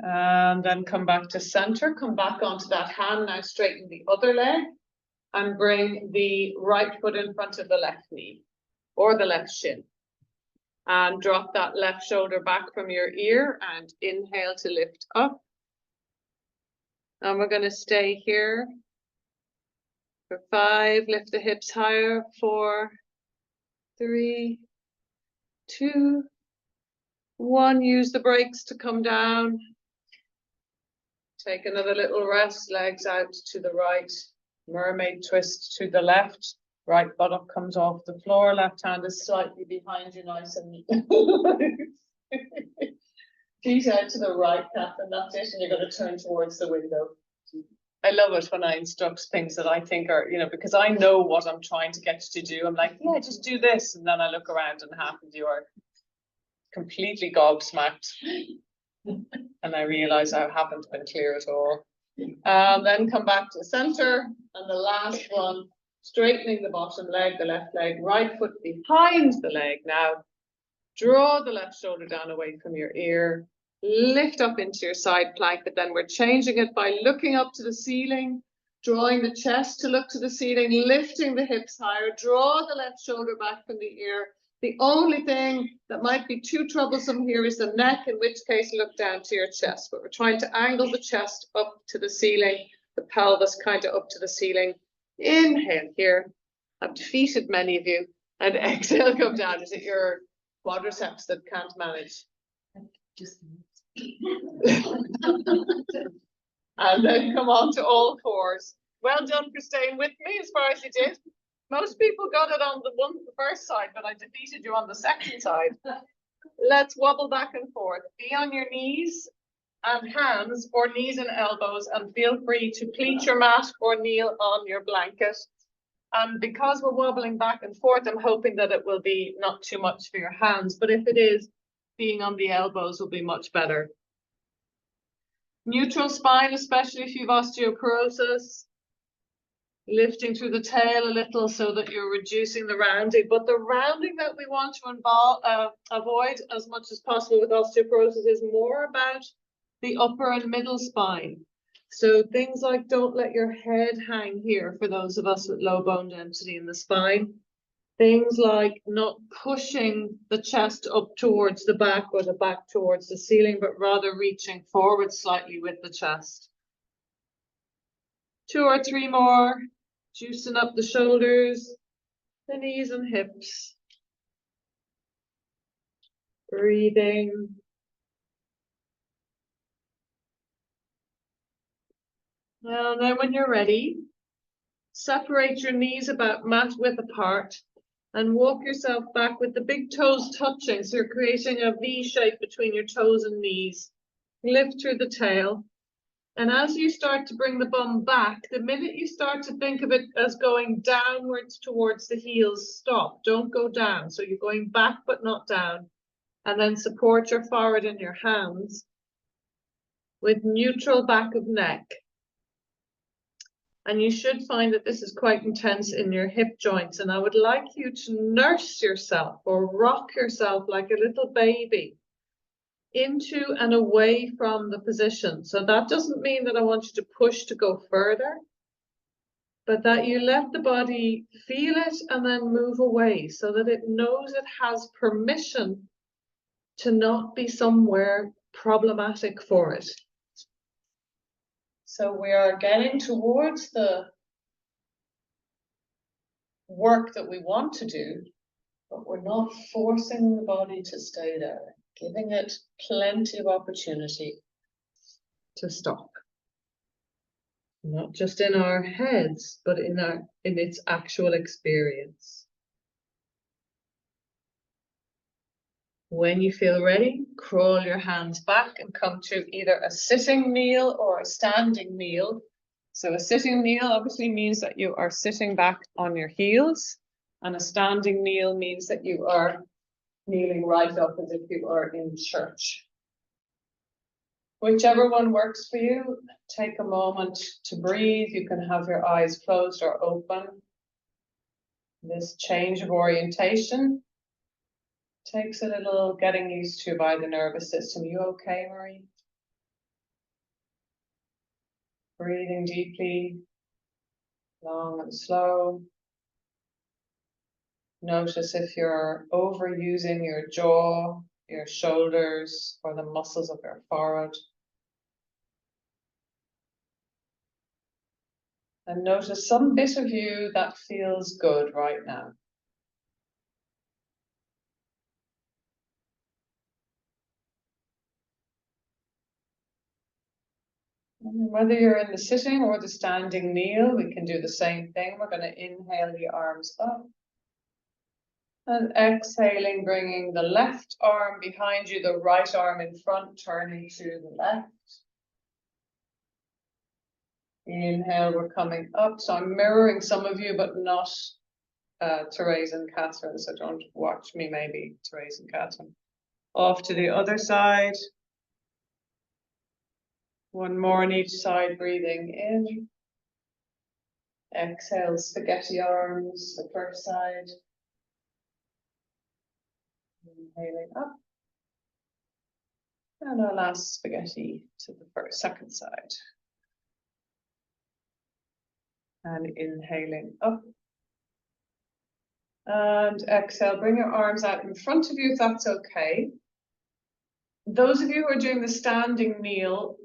And then come back to center, come back onto that hand, now straighten the other leg and bring the right foot in front of the left knee or the left shin. And drop that left shoulder back from your ear and inhale to lift up. And we're going to stay here for 5, lift the hips higher, 4, 3, 2, 1, use the brakes to come down. Take another little rest, legs out to the right, mermaid twist to the left, right buttock comes off the floor, left hand is slightly behind you, nice and feet out to the right, Catherine, that's it, and you're going to turn towards the window. I love it when I instruct things that I think are, because I know what I'm trying to get you to do. I'm like, yeah, just do this, and then I look around and half of you are completely gobsmacked. And I realize I haven't been clear at all. Then come back to the center. And the last one, straightening the bottom leg, the left leg, right foot behind the leg. Now, draw the left shoulder down away from your ear. Lift up into your side plank, but then we're changing it by looking up to the ceiling, drawing the chest to look to the ceiling, lifting the hips higher, draw the left shoulder back from the ear. The only thing that might be too troublesome here is the neck, in which case look down to your chest. But we're trying to angle the chest up to the ceiling, the pelvis kind of up to the ceiling. Inhale here. I've defeated many of you. And exhale, come down. Is it your quadriceps that can't manage? Just And then come on to all fours. Well done for staying with me as far as you did. Most people got it on the first side, but I defeated you on the second side. Let's wobble back and forth. Be on your knees and hands, or knees and elbows, and feel free to pleat your mat or kneel on your blanket. And because we're wobbling back and forth, I'm hoping that it will be not too much for your hands, but if it is, being on the elbows will be much better. Neutral spine, especially if you've osteoporosis. Lifting through the tail a little so that you're reducing the rounding, but the rounding that we want to avoid as much as possible with osteoporosis is more about the upper and middle spine. So things like don't let your head hang here for those of us with low bone density in the spine. Things like not pushing the chest up towards the back or the back towards the ceiling, but rather reaching forward slightly with the chest. 2 or 3 more. Juicing up the shoulders, the knees and hips. Breathing. Well, now when you're ready, separate your knees about mat width apart and walk yourself back with the big toes touching. So you're creating a V shape between your toes and knees. Lift through the tail. And as you start to bring the bum back, the minute you start to think of it as going downwards towards the heels, stop. Don't go down. So you're going back but not down. And then support your forehead in your hands with neutral back of neck. And you should find that this is quite intense in your hip joints. And I would like you to nurse yourself or rock yourself like a little baby into and away from the position. So that doesn't mean that I want you to push to go further, but that you let the body feel it and then move away so that it knows it has permission to not be somewhere problematic for it. So we are getting towards the work that we want to do, but we're not forcing the body to stay there, giving it plenty of opportunity to stop. Not just in our heads, but in its actual experience. When you feel ready, crawl your hands back and come to either a sitting kneel or a standing kneel. So a sitting kneel obviously means that you are sitting back on your heels, and a standing kneel means that you are kneeling right up as if you are in church. Whichever one works for you, take a moment to breathe. You can have your eyes closed or open. This change of orientation takes a little getting used to by the nervous system. You okay, Marie? Breathing deeply, long and slow. Notice if you're overusing your jaw, your shoulders, or the muscles of your forehead. And notice some bit of you that feels good right now. And whether you're in the sitting or the standing kneel, we can do the same thing. We're going to inhale the arms up. And exhaling, bringing the left arm behind you, the right arm in front, turning to the left. Inhale, we're coming up. So I'm mirroring some of you, but not Therese and Catherine. So don't watch me, maybe Therese and Catherine. Off to the other side. One more on each side, breathing in. Exhale, spaghetti arms, the first side. Inhaling up. And our last spaghetti to the second side. And inhaling up. And exhale, bring your arms out in front of you if that's okay. Those of you who are doing the standing kneel,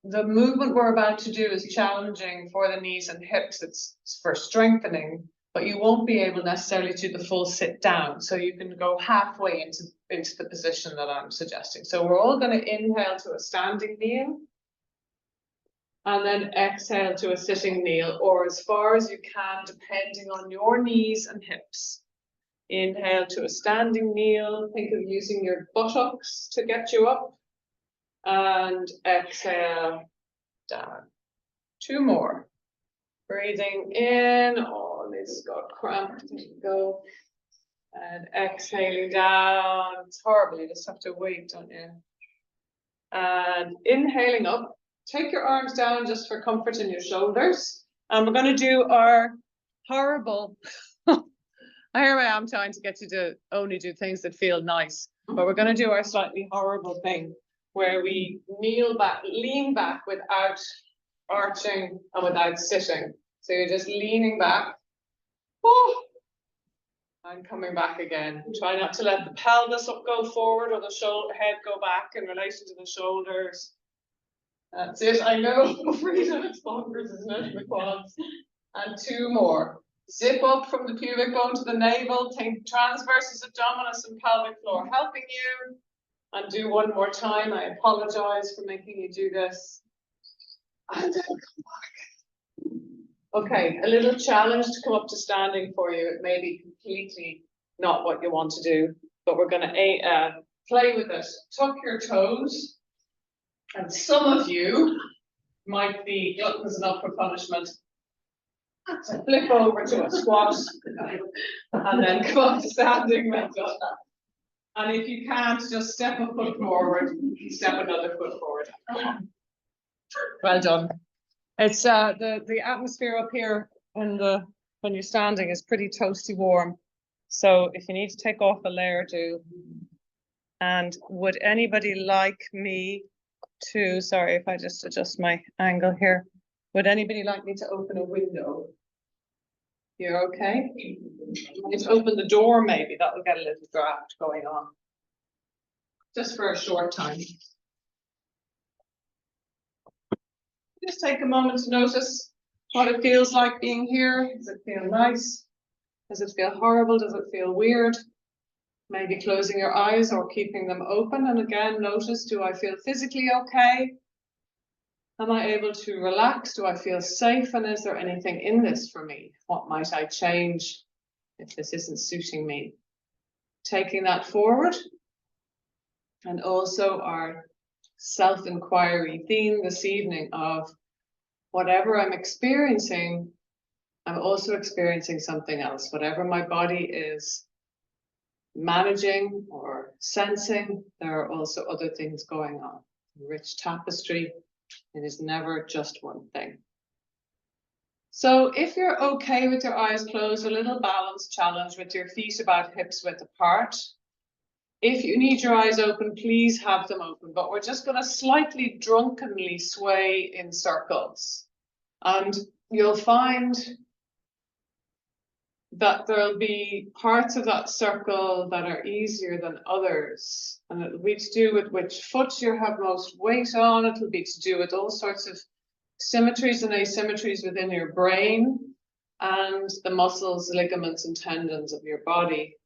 the movement we're about to do is challenging for the knees and hips. It's for strengthening, but you won't be able necessarily to do the full sit down. So you can go halfway into the position that I'm suggesting. So we're all going to inhale to a standing kneel. And then exhale to a sitting kneel, or as far as you can, depending on your knees and hips. Inhale to a standing kneel. Think of using your buttocks to get you up. And exhale down. Two more. Breathing in. Oh, this got cramped. There you go. And exhaling down. It's horrible. You just have to wait, don't you? And inhaling up. Take your arms down just for comfort in your shoulders. And we're going to do our horrible. Here I am trying to get you to only do things that feel nice. But we're going to do our slightly horrible thing where we kneel back, lean back without arching and without sitting. So you're just leaning back. Oh, and coming back again. Try not to let the pelvis go forward or the head go back in relation to the shoulders. That's it. I know. Freedom, it's bonkers, isn't it? The quads. And two more. Zip up from the pubic bone to the navel. Think transversus abdominis and pelvic floor helping you. And do one more time. I apologize for making you do this. And then come back. Okay, a little challenge to come up to standing for you. It may be completely not what you want to do, but we're going to play with it. Tuck your toes. And some of you might be gluttons enough for punishment to flip over to a squat and then come up to standing when done. And if you can't, just step a foot forward, step another foot forward. Well done. It's the atmosphere up here when you're standing is pretty toasty warm. So if you need to take off a layer, do. And would anybody like me to, sorry if I just adjust my angle here. Would anybody like me to open a window? You're okay? Just open the door maybe, that will get a little draft going on. Just for a short time. Just take a moment to notice what it feels like being here. Does it feel nice? Does it feel horrible? Does it feel weird? Maybe closing your eyes or keeping them open. And again, notice, do I feel physically okay? Am I able to relax? Do I feel safe? And is there anything in this for me? What might I change if this isn't suiting me? Taking that forward. And also our self-inquiry theme this evening of whatever I'm experiencing, I'm also experiencing something else. Whatever my body is managing or sensing, there are also other things going on. Rich tapestry, it is never just one thing. So if you're okay with your eyes closed, a little balance challenge with your feet about hips width apart. If you need your eyes open, please have them open, but we're just going to slightly drunkenly sway in circles. And you'll find that there'll be parts of that circle that are easier than others. And it'll be to do with which foot you have most weight on. It'll be to do with all sorts of symmetries and asymmetries within your brain and the muscles, ligaments, and tendons of your body.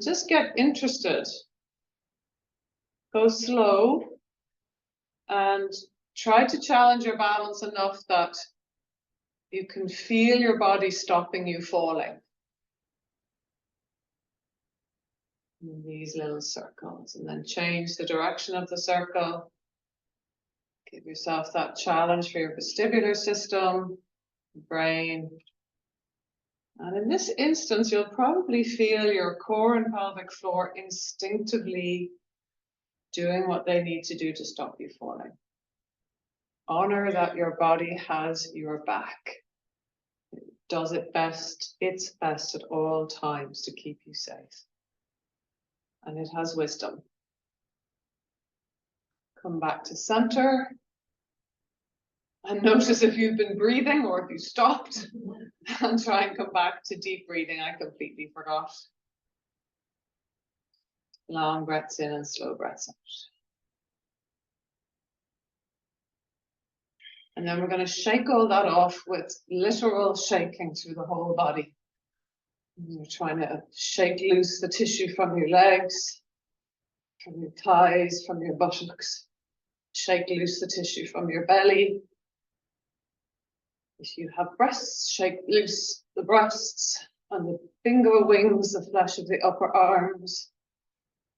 Just get interested. Go slow and try to challenge your balance enough that you can feel your body stopping you falling. In these little circles, and then change the direction of the circle. Give yourself that challenge for your vestibular system, brain. And in this instance, you'll probably feel your core and pelvic floor instinctively doing what they need to do to stop you falling. Honor that your body has your back. It does its best at all times to keep you safe. And it has wisdom. Come back to center. And notice if you've been breathing or if you stopped. And try and come back to deep breathing. I completely forgot. Long breaths in and slow breaths out. And then we're going to shake all that off with literal shaking through the whole body. You're trying to shake loose the tissue from your legs, from your thighs, from your buttocks. Shake loose the tissue from your belly. If you have breasts, shake loose the breasts and the finger wings, the flesh of the upper arms.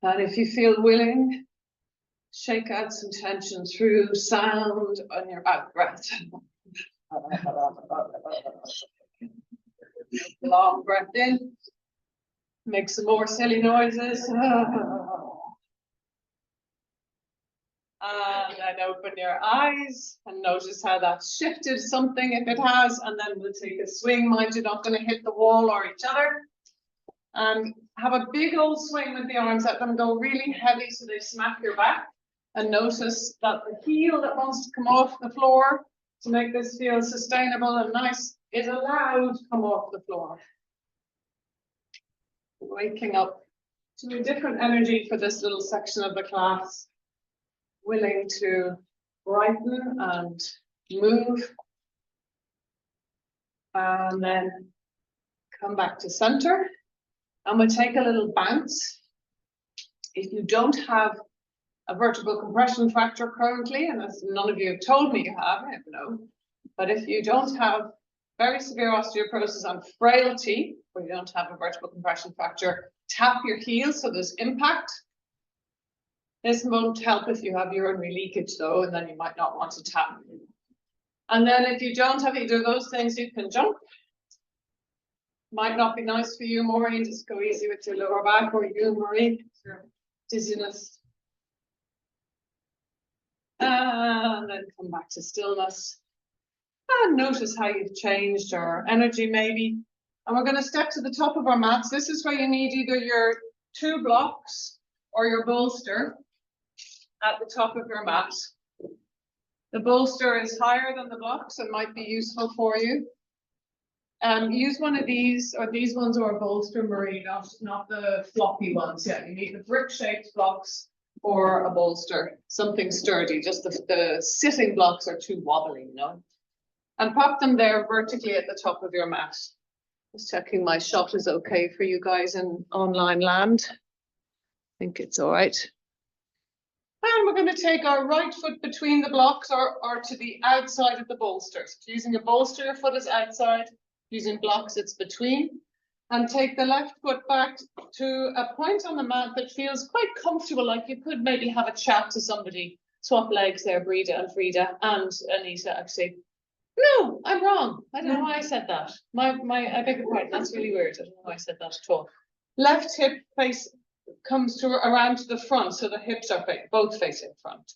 And if you feel willing, shake out some tension through sound on your out breath. Long breath in. Make some more silly noises. And then open your eyes and notice how that's shifted something if it has. And then we'll take a swing. Mind you're not going to hit the wall or each other. And have a big old swing with the arms. Let them go really heavy so they smack your back. And notice that the heel that wants to come off the floor to make this feel sustainable and nice is allowed to come off the floor. Waking up to a different energy for this little section of the class. Willing to brighten and move. And then come back to center. And we'll take a little bounce. If you don't have a vertebral compression fracture currently, and as none of you have told me you have, I don't know. But if you don't have very severe osteoporosis and frailty, or you don't have a vertebral compression fracture, tap your heels so there's impact. This won't help if you have urinary leakage though, and then you might not want to tap. And then if you don't have either of those things, you can jump. Might not be nice for you, Maureen, just go easy with your lower back, or you, Maureen, your dizziness. And then come back to stillness. And notice how you've changed your energy maybe. And we're going to step to the top of our mats. This is where you need either your 2 blocks or your bolster at the top of your mat. The bolster is higher than the blocks and might be useful for you. Use one of these, or these ones, or a bolster, Marie, not the floppy ones. Yeah, you need the brick-shaped blocks or a bolster, something sturdy, just the sitting blocks are too wobbly, you know. And prop them there vertically at the top of your mat. Just checking my shot is okay for you guys in online land. I think it's all right. And we're going to take our right foot between the blocks or to the outside of the bolsters. If you're using a bolster, your foot is outside. Using blocks, it's between. And take the left foot back to a point on the mat that feels quite comfortable, like you could maybe have a chat to somebody. Swap legs there, Breda and Frida and Anita, actually. No, I'm wrong. I don't know why I said that. I beg your pardon, that's really weird. I don't know why I said that at all. Left hip face comes to around to the front, so the hips are both facing front.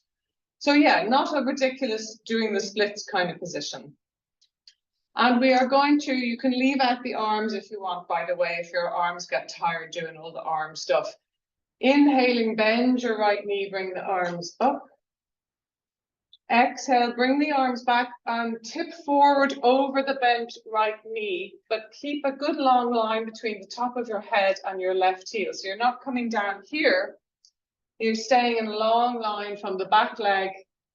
So yeah, not a ridiculous doing the splits kind of position. And we are going to, you can leave out the arms if you want, by the way, if your arms get tired doing all the arm stuff. Inhaling, bend your right knee, bring the arms up. Exhale, bring the arms back and tip forward over the bent right knee, but keep a good long line between the top of your head and your left heel. So you're not coming down here, you're staying in a long line from the back leg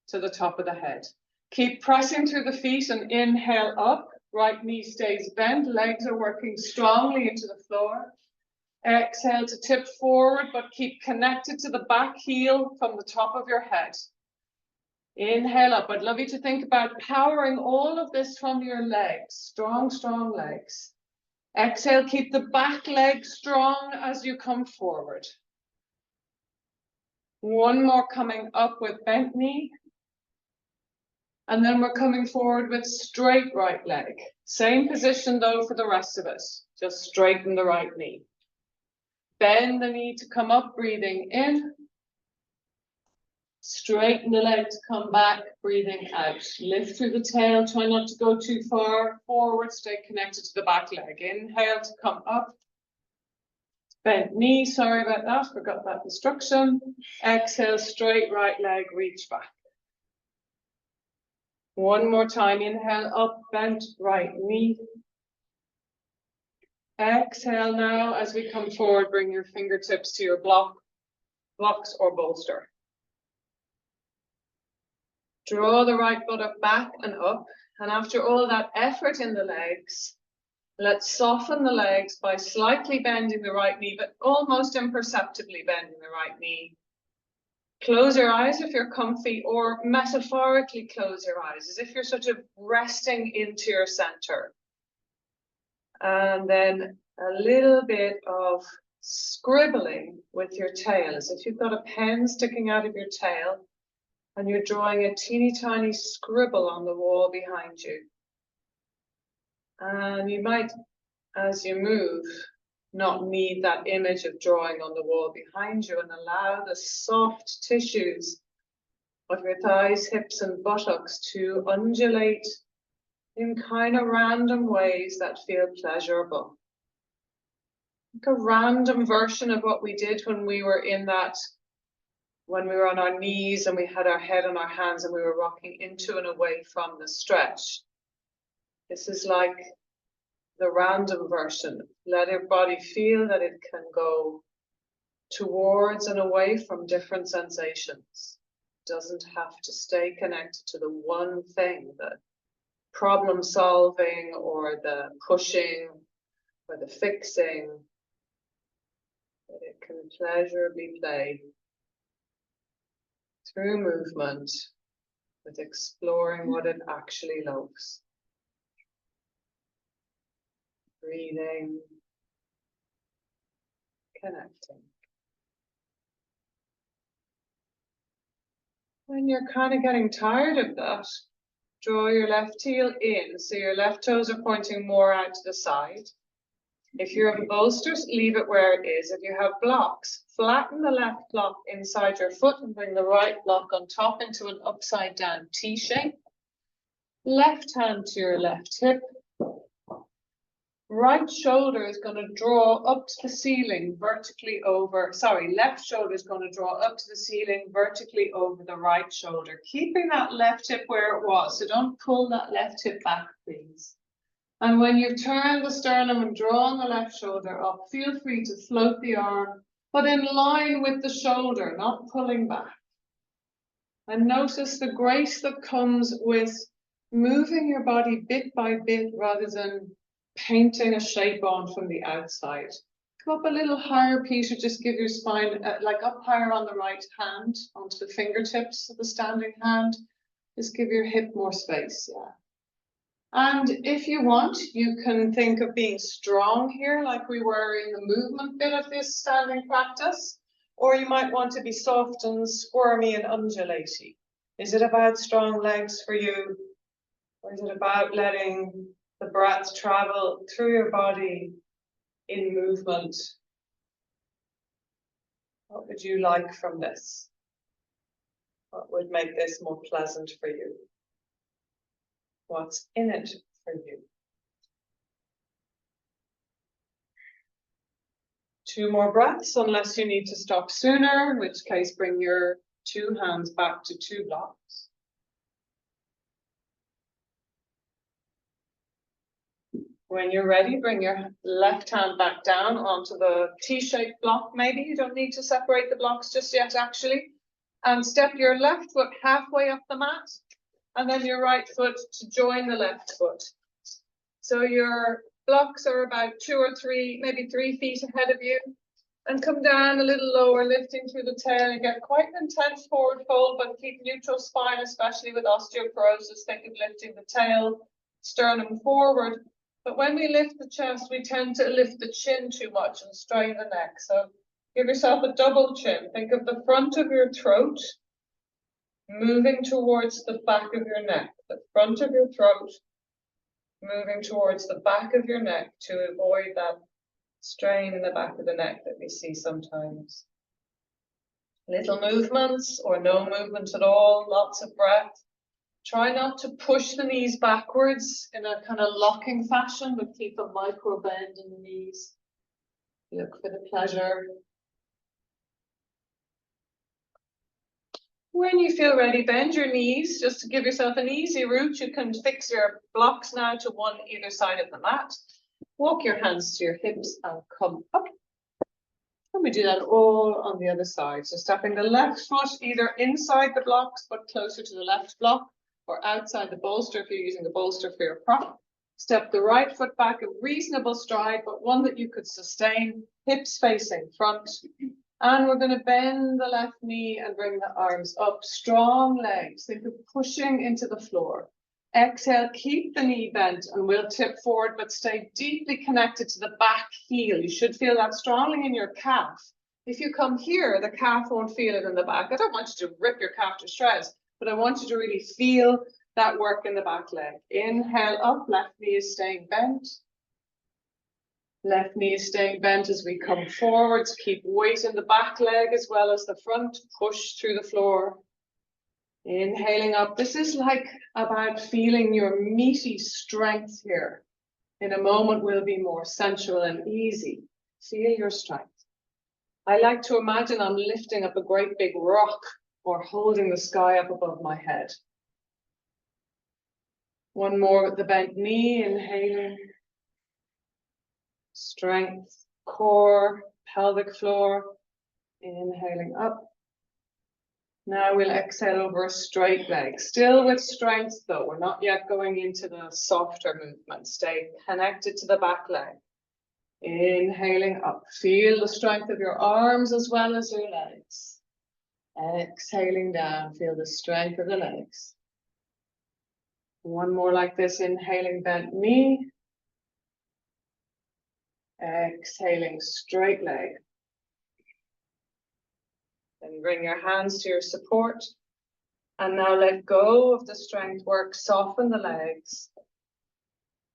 to the top of the head. Keep pressing through the feet and inhale up, right knee stays bent, legs are working strongly into the floor. Exhale to tip forward, but keep connected to the back heel from the top of your head. Inhale up. I'd love you to think about powering all of this from your legs. Strong, strong legs. Exhale, keep the back leg strong as you come forward. One more coming up with bent knee. And then we're coming forward with straight right leg. Same position though for the rest of us. Just straighten the right knee. Bend the knee to come up, breathing in. Straighten the leg to come back, breathing out. Lift through the tail, try not to go too far forward, stay connected to the back leg. Inhale to come up. Bent knee, sorry about that, forgot that instruction. Exhale, straight right leg, reach back. One more time, inhale up, bent right knee. Exhale now, as we come forward, bring your fingertips to your blocks or bolster. Draw the right buttock back and up, and after all that effort in the legs, let's soften the legs by slightly bending the right knee, but almost imperceptibly bending the right knee. Close your eyes if you're comfy, or metaphorically close your eyes, as if you're sort of resting into your center. And then a little bit of scribbling with your tail, as if you've got a pen sticking out of your tail, and you're drawing a teeny tiny scribble on the wall behind you. And you might, as you move, not need that image of drawing on the wall behind you, and allow the soft tissues of your thighs, hips, and buttocks to undulate in kind of random ways that feel pleasurable. Like a random version of what we did when we were in that, when we were on our knees and we had our head on our hands and we were rocking into and away from the stretch. This is like the random version. Let your body feel that it can go towards and away from different sensations. It doesn't have to stay connected to the one thing, the problem solving or the pushing or the fixing. But it can pleasurably play through movement with exploring what it actually loves. Breathing, connecting. When you're kind of getting tired of that, draw your left heel in, so your left toes are pointing more out to the side. If you have bolsters, leave it where it is. If you have blocks, flatten the left block inside your foot and bring the right block on top into an upside down T shape. Left hand to your left hip. Right shoulder is going to draw up to the ceiling vertically over, left shoulder is going to draw up to the ceiling vertically over the right shoulder, keeping that left hip where it was. So don't pull that left hip back, please. And when you turn the sternum and draw on the left shoulder up, feel free to float the arm but in line with the shoulder, not pulling back. And notice the grace that comes with moving your body bit by bit rather than painting a shape on from the outside. Come up a little higher, Peter, just give your spine like up higher on the right hand, onto the fingertips of the standing hand. Just give your hip more space, yeah. And if you want, you can think of being strong here, like we were in the movement bit of this standing practice, or you might want to be soft and squirmy and undulating. Is it about strong legs for you? Or is it about letting the breath travel through your body in movement? What would you like from this? What would make this more pleasant for you? What's in it for you? 2 more breaths, unless you need to stop sooner, in which case bring your 2 hands back to 2 blocks. When you're ready, bring your left hand back down onto the T-shaped block. Maybe you don't need to separate the blocks just yet, actually. And step your left foot halfway up the mat, and then your right foot to join the left foot. So your blocks are about 2 or 3, maybe 3 feet ahead of you. And come down a little lower, lifting through the tail. You get quite an intense forward fold, but keep neutral spine, especially with osteoporosis. Think of lifting the tail, sternum forward. But when we lift the chest, we tend to lift the chin too much and strain the neck. So give yourself a double chin. Think of the front of your throat moving towards the back of your neck. The front of your throat moving towards the back of your neck to avoid that strain in the back of the neck that we see sometimes. Little movements or no movement at all, lots of breath. Try not to push the knees backwards in a kind of locking fashion, but keep a micro bend in the knees. Look for the pleasure. When you feel ready, bend your knees just to give yourself an easy route. You can fix your blocks now to one either side of the mat. Walk your hands to your hips and come up. And we do that all on the other side. So stepping the left foot either inside the blocks, but closer to the left block, or outside the bolster if you're using the bolster for your prop. Step the right foot back, a reasonable stride, but one that you could sustain, hips facing front. And we're going to bend the left knee and bring the arms up. Strong legs. Think of pushing into the floor. Exhale, keep the knee bent and we'll tip forward, but stay deeply connected to the back heel. You should feel that strongly in your calf. If you come here, the calf won't feel it in the back. I don't want you to rip your calf to shreds, but I want you to really feel that work in the back leg. Inhale up, left knee is staying bent. Left knee is staying bent as we come forwards. Keep weight in the back leg as well as the front. Push through the floor. Inhaling up. This is like about feeling your meaty strength here. In a moment will be more sensual and easy. Feel your strength. I like to imagine I'm lifting up a great big rock or holding the sky up above my head. One more with the bent knee, inhaling. Strength, core, pelvic floor. Inhaling up. Now we'll exhale over a straight leg. Still with strength though, we're not yet going into the softer movement. Stay connected to the back leg. Inhaling up. Feel the strength of your arms as well as your legs. Exhaling down. Feel the strength of the legs. One more like this. Inhaling, bent knee. Exhaling, straight leg. Then bring your hands to your support. And now let go of the strength work. Soften the legs.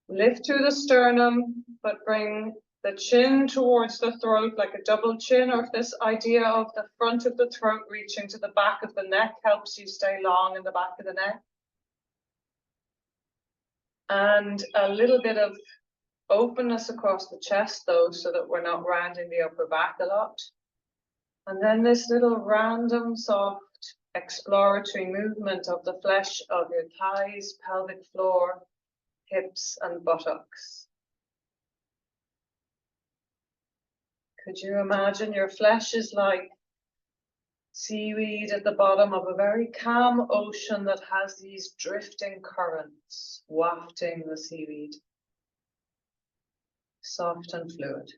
Lift through the sternum, but bring the chin towards the throat like a double chin, or if this idea of the front of the throat reaching to the back of the neck helps you stay long in the back of the neck. And a little bit of openness across the chest though, so that we're not rounding the upper back a lot. And then this little random soft exploratory movement of the flesh of your thighs, pelvic floor, hips and buttocks. Could you imagine your flesh is like seaweed at the bottom of a very calm ocean that has these drifting currents wafting the seaweed, soft and fluid.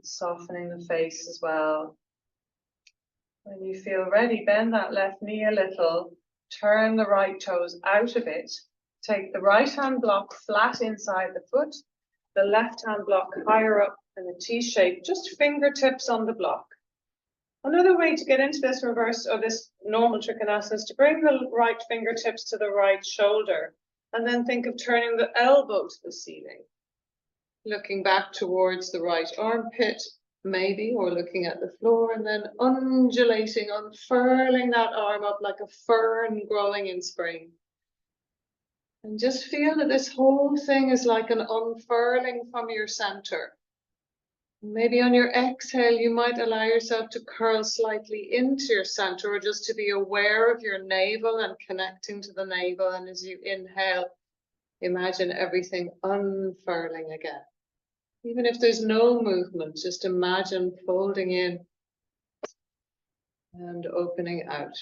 Softening the face as well. When you feel ready, bend that left knee a little, turn the right toes out of it, take the right hand block flat inside the foot, the left hand block higher up in a T shape, just fingertips on the block. Another way to get into this reverse or this normal Trikonasana is to bring the right fingertips to the right shoulder and then think of turning the elbow to the ceiling. Looking back towards the right armpit, maybe, or looking at the floor, and then undulating, unfurling that arm up like a fern growing in spring. And just feel that this whole thing is like an unfurling from your center. Maybe on your exhale, you might allow yourself to curl slightly into your center, or just to be aware of your navel and connecting to the navel. And as you inhale, imagine everything unfurling again. Even if there's no movement, just imagine folding in and opening out.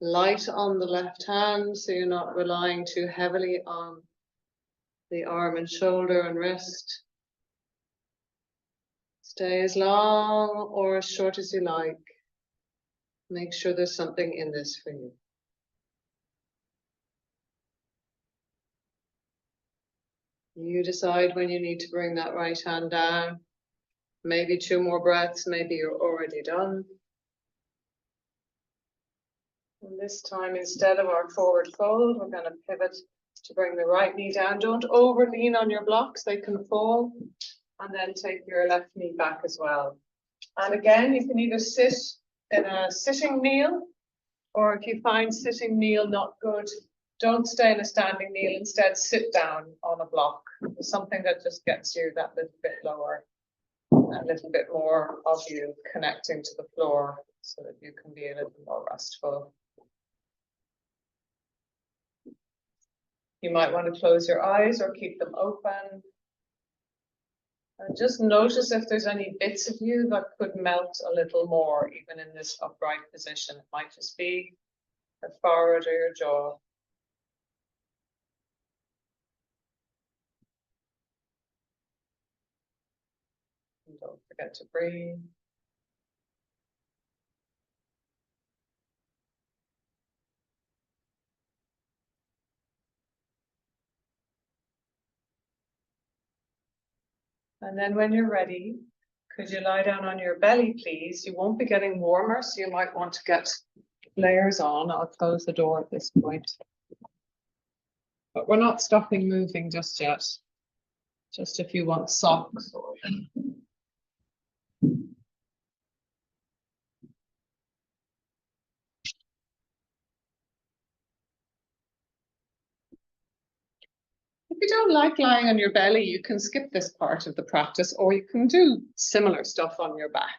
Light on the left hand, so you're not relying too heavily on the arm and shoulder and wrist. Stay as long or as short as you like. Make sure there's something in this for you. You decide when you need to bring that right hand down. Maybe 2 more breaths, maybe you're already done. And this time, instead of our forward fold, we're going to pivot to bring the right knee down. Don't over lean on your blocks, they can fall. And then take your left knee back as well. And again, you can either sit in a sitting kneel, or if you find sitting kneel not good, don't stay in a standing kneel. Instead, sit down on a block. Something that just gets you that little bit lower, a little bit more of you connecting to the floor so that you can be a little more restful. You might want to close your eyes or keep them open. And just notice if there's any bits of you that could melt a little more, even in this upright position. It might just be the forehead or your jaw. And don't forget to breathe. And then when you're ready, could you lie down on your belly, please? You won't be getting warmer, so you might want to get layers on. I'll close the door at this point. But we're not stopping moving just yet. Just if you want socks or... If you don't like lying on your belly, you can skip this part of the practice, or you can do similar stuff on your back.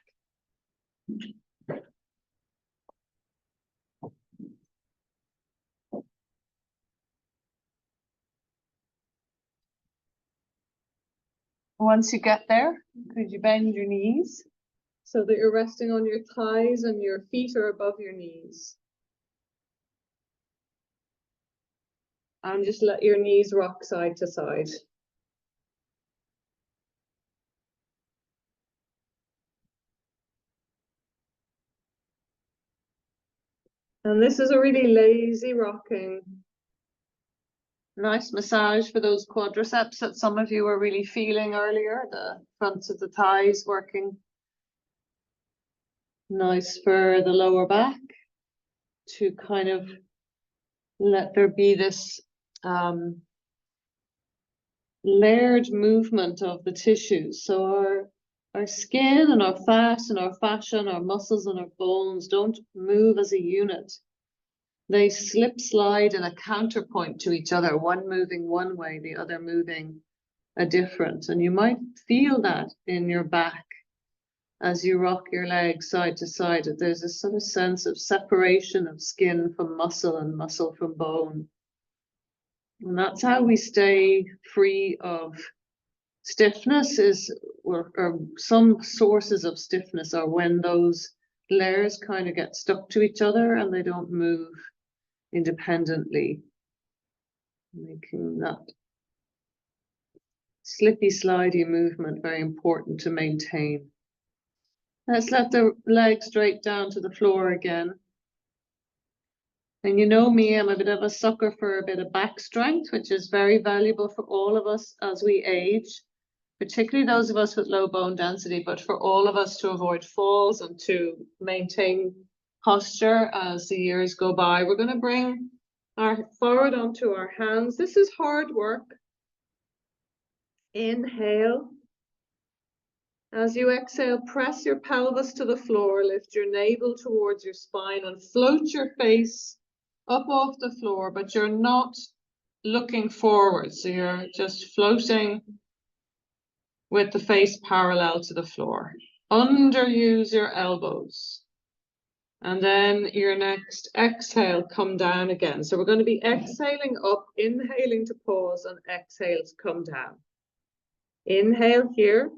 Once you get there, could you bend your knees so that you're resting on your thighs and your feet are above your knees? And just let your knees rock side to side. And this is a really lazy rocking. Nice massage for those quadriceps that some of you were really feeling earlier, the fronts of the thighs working. Nice for the lower back to kind of let there be this layered movement of the tissues. So our skin and our fat and our fascia and our muscles and our bones don't move as a unit. They slip slide in a counterpoint to each other, one moving one way, the other moving a difference. And you might feel that in your back as you rock your legs side to side, that there's a sort of sense of separation of skin from muscle and muscle from bone. And that's how we stay free of stiffness, or some sources of stiffness are when those layers kind of get stuck to each other and they don't move independently, making that slippy slidey movement very important to maintain. Let's let the legs straight down to the floor again. And you know me, I'm a bit of a sucker for a bit of back strength, which is very valuable for all of us as we age, particularly those of us with low bone density, but for all of us to avoid falls and to maintain posture as the years go by. We're going to bring our forward onto our hands. This is hard work. Inhale. As you exhale, press your pelvis to the floor, lift your navel towards your spine and float your face up off the floor, but you're not looking forward. So you're just floating with the face parallel to the floor. Underuse your elbows. And then your next exhale, come down again. So we're going to be exhaling up, inhaling to pause, and exhale to come down. Inhale here.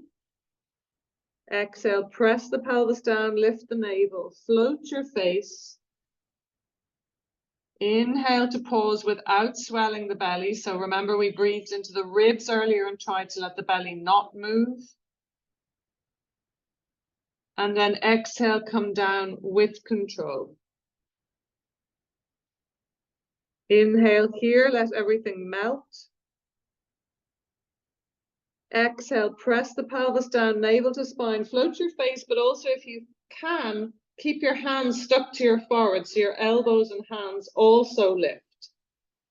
Exhale, press the pelvis down, lift the navel, float your face. Inhale to pause without swelling the belly. So remember, we breathed into the ribs earlier and tried to let the belly not move. And then exhale, come down with control. Inhale here, let everything melt. Exhale, press the pelvis down, navel to spine, float your face, but also if you can, keep your hands stuck to your forehead so your elbows and hands also lift.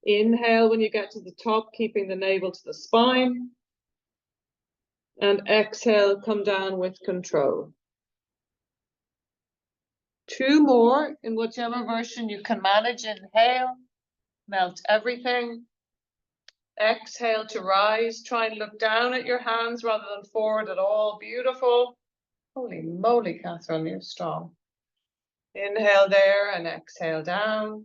Inhale when you get to the top, keeping the navel to the spine. And exhale, come down with control. 2 more in whichever version you can manage. Inhale, melt everything. Exhale to rise. Try and look down at your hands rather than forward at all. Beautiful. Holy moly, Catherine, you're strong. Inhale there and exhale down.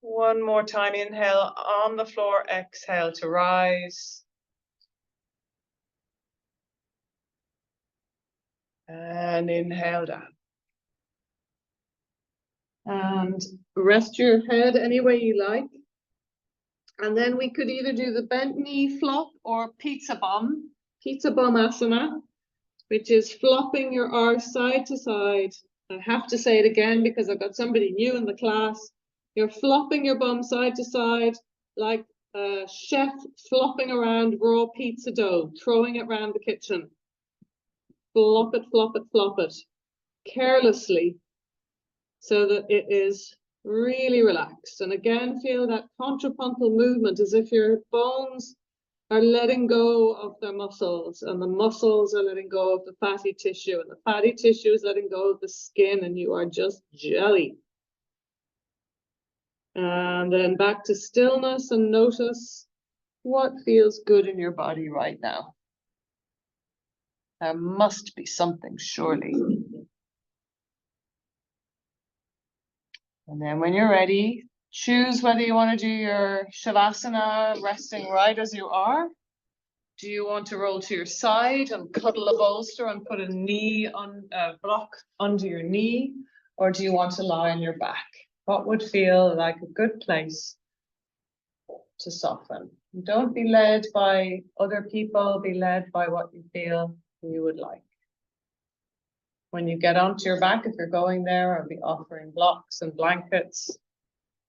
One more time. Inhale on the floor. Exhale to rise. And inhale down. And rest your head any way you like. And then we could either do the bent knee flop or pizza bum asana, which is flopping your arse side to side. I have to say it again because I've got somebody new in the class. You're flopping your bum side to side like a chef flopping around raw pizza dough, throwing it around the kitchen. Flop it, flop it, flop it, carelessly, so that it is really relaxed. And again, feel that contrapuntal movement as if your bones are letting go of their muscles and the muscles are letting go of the fatty tissue and the fatty tissue is letting go of the skin and you are just jelly. And then back to stillness and notice what feels good in your body right now. There must be something, surely. And then when you're ready, choose whether you want to do your Shavasana, resting right as you are. Do you want to roll to your side and cuddle a bolster and put a knee on a block under your knee? Or do you want to lie on your back? What would feel like a good place to soften? Don't be led by other people, be led by what you feel you would like. When you get onto your back, if you're going there, I'll be offering blocks and blankets.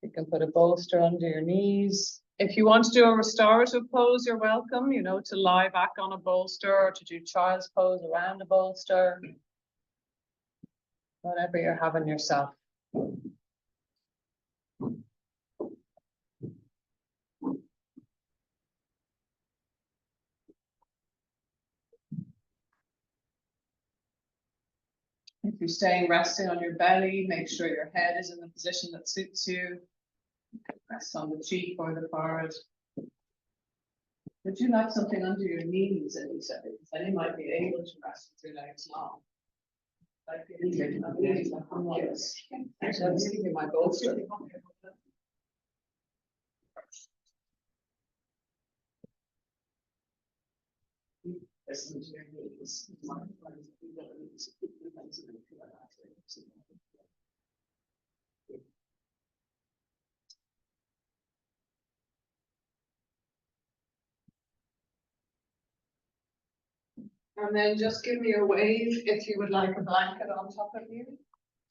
You can put a bolster under your knees. If you want to do a restorative pose, you're welcome, you know, to lie back on a bolster or to do child's pose around a bolster. Whatever you're having yourself. If you're staying resting on your belly, make sure your head is in the position that suits you. Rest on the cheek or the forehead. Would you like something under your knees, Elisa? Because then you might be able to rest with your legs long. Like yes. Actually, I'm giving you my bolster. Listen to your knees. And then just give me a wave if you would like a blanket on top of you.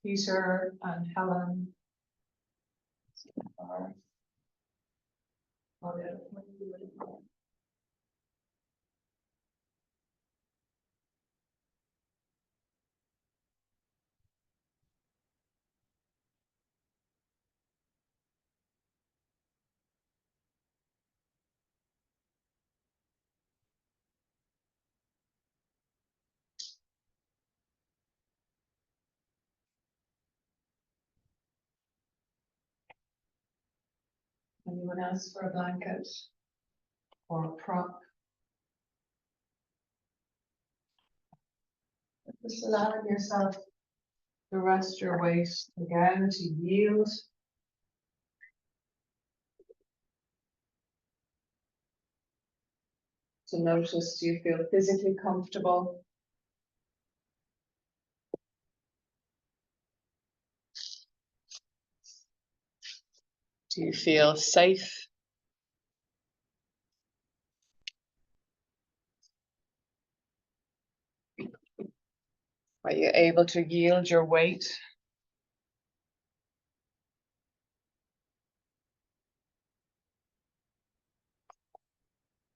Peter and Helen. Are- Anyone else for a blanket or a prop? Just allowing yourself to rest your waist again, to yield. To notice, do you feel physically comfortable? Do you feel safe? Are you able to yield your weight?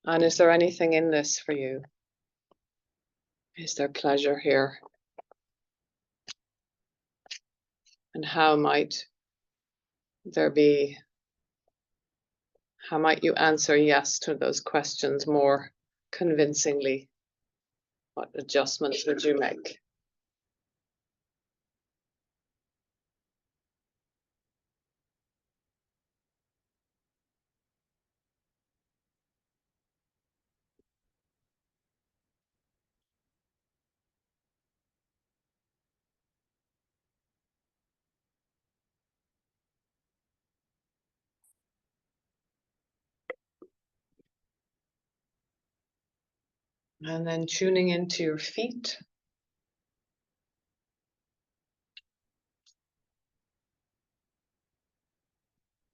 And is there anything in this for you? Is there pleasure here? And how might there be, how might you answer yes to those questions more convincingly? What adjustments would you make? And then tuning into your feet.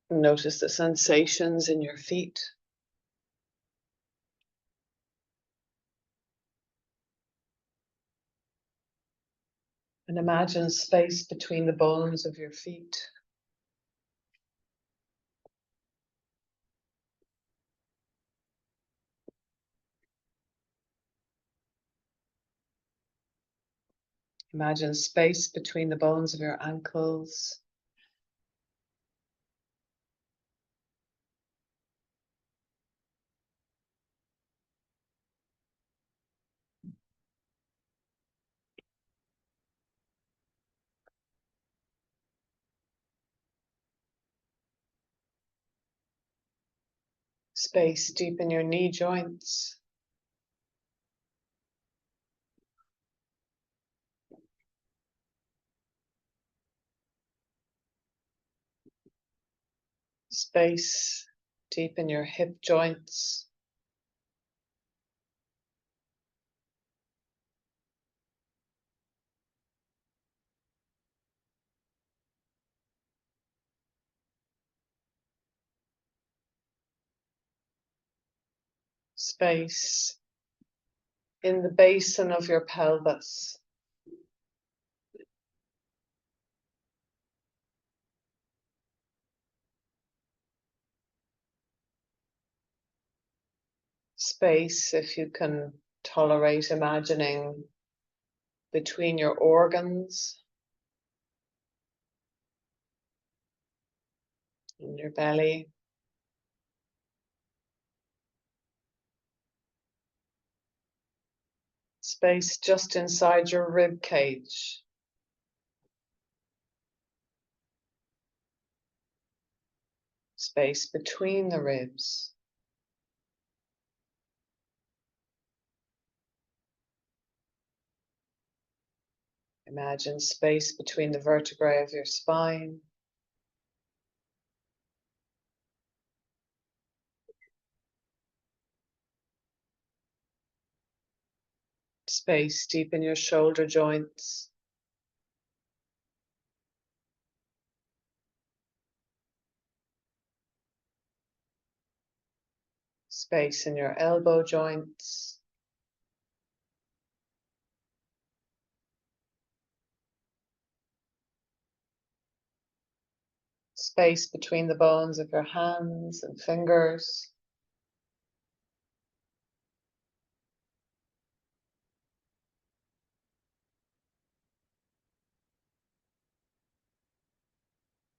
Notice the sensations in your feet. And imagine space between the bones of your feet. Imagine space between the bones of your ankles. Space deep in your knee joints. Space deep in your hip joints. Space in the basin of your pelvis. Space, if you can tolerate imagining, between your organs, in your belly. Space just inside your rib cage. Space between the ribs. Imagine space between the vertebrae of your spine. Space deep in your shoulder joints. Space in your elbow joints. Space between the bones of your hands and fingers.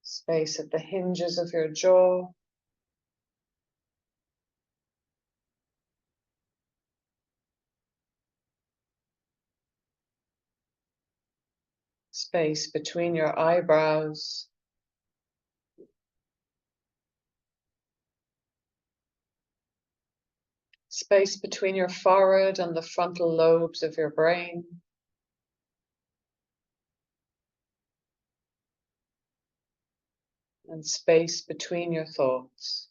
Space at the hinges of your jaw. Space between your eyebrows. Space between your forehead and the frontal lobes of your brain. And space between your thoughts.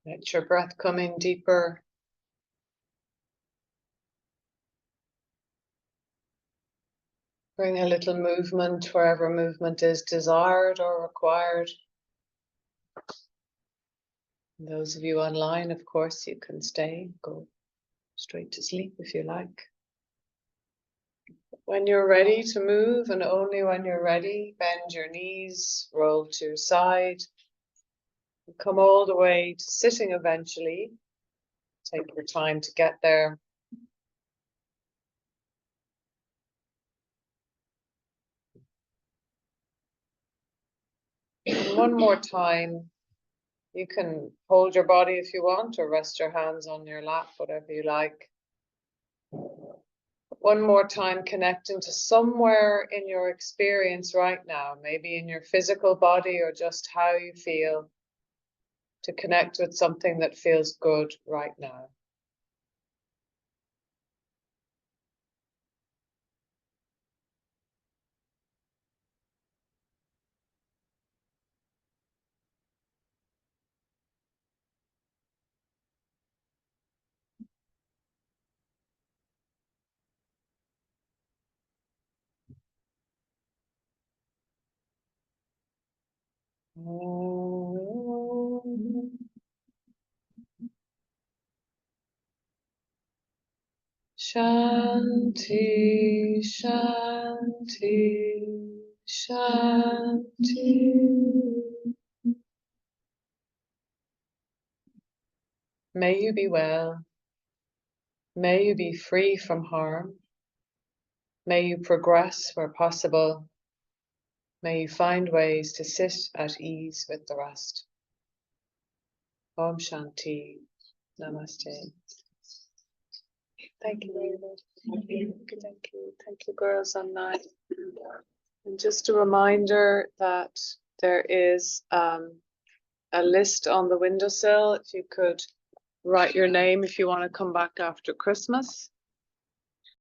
Let your breath come in deeper. Bring a little movement wherever movement is desired or required. And those of you online, of course, you can stay, go straight to sleep if you like. When you're ready to move, and only when you're ready, bend your knees, roll to your side, and come all the way to sitting eventually. Take your time to get there. one more time. You can hold your body if you want, or rest your hands on your lap, whatever you like. One more time, connecting to somewhere in your experience right now, maybe in your physical body or just how you feel, to connect with something that feels good right now. Shanti, Shanti, Shanti. May you be well. May you be free from harm. May you progress where possible. May you find ways to sit at ease with the rest. Om Shanti. Namaste. Thank you very much. Thank you. Thank you, girls online. And just a reminder that there is a list on the windowsill. If you could write your name if you want to come back after Christmas.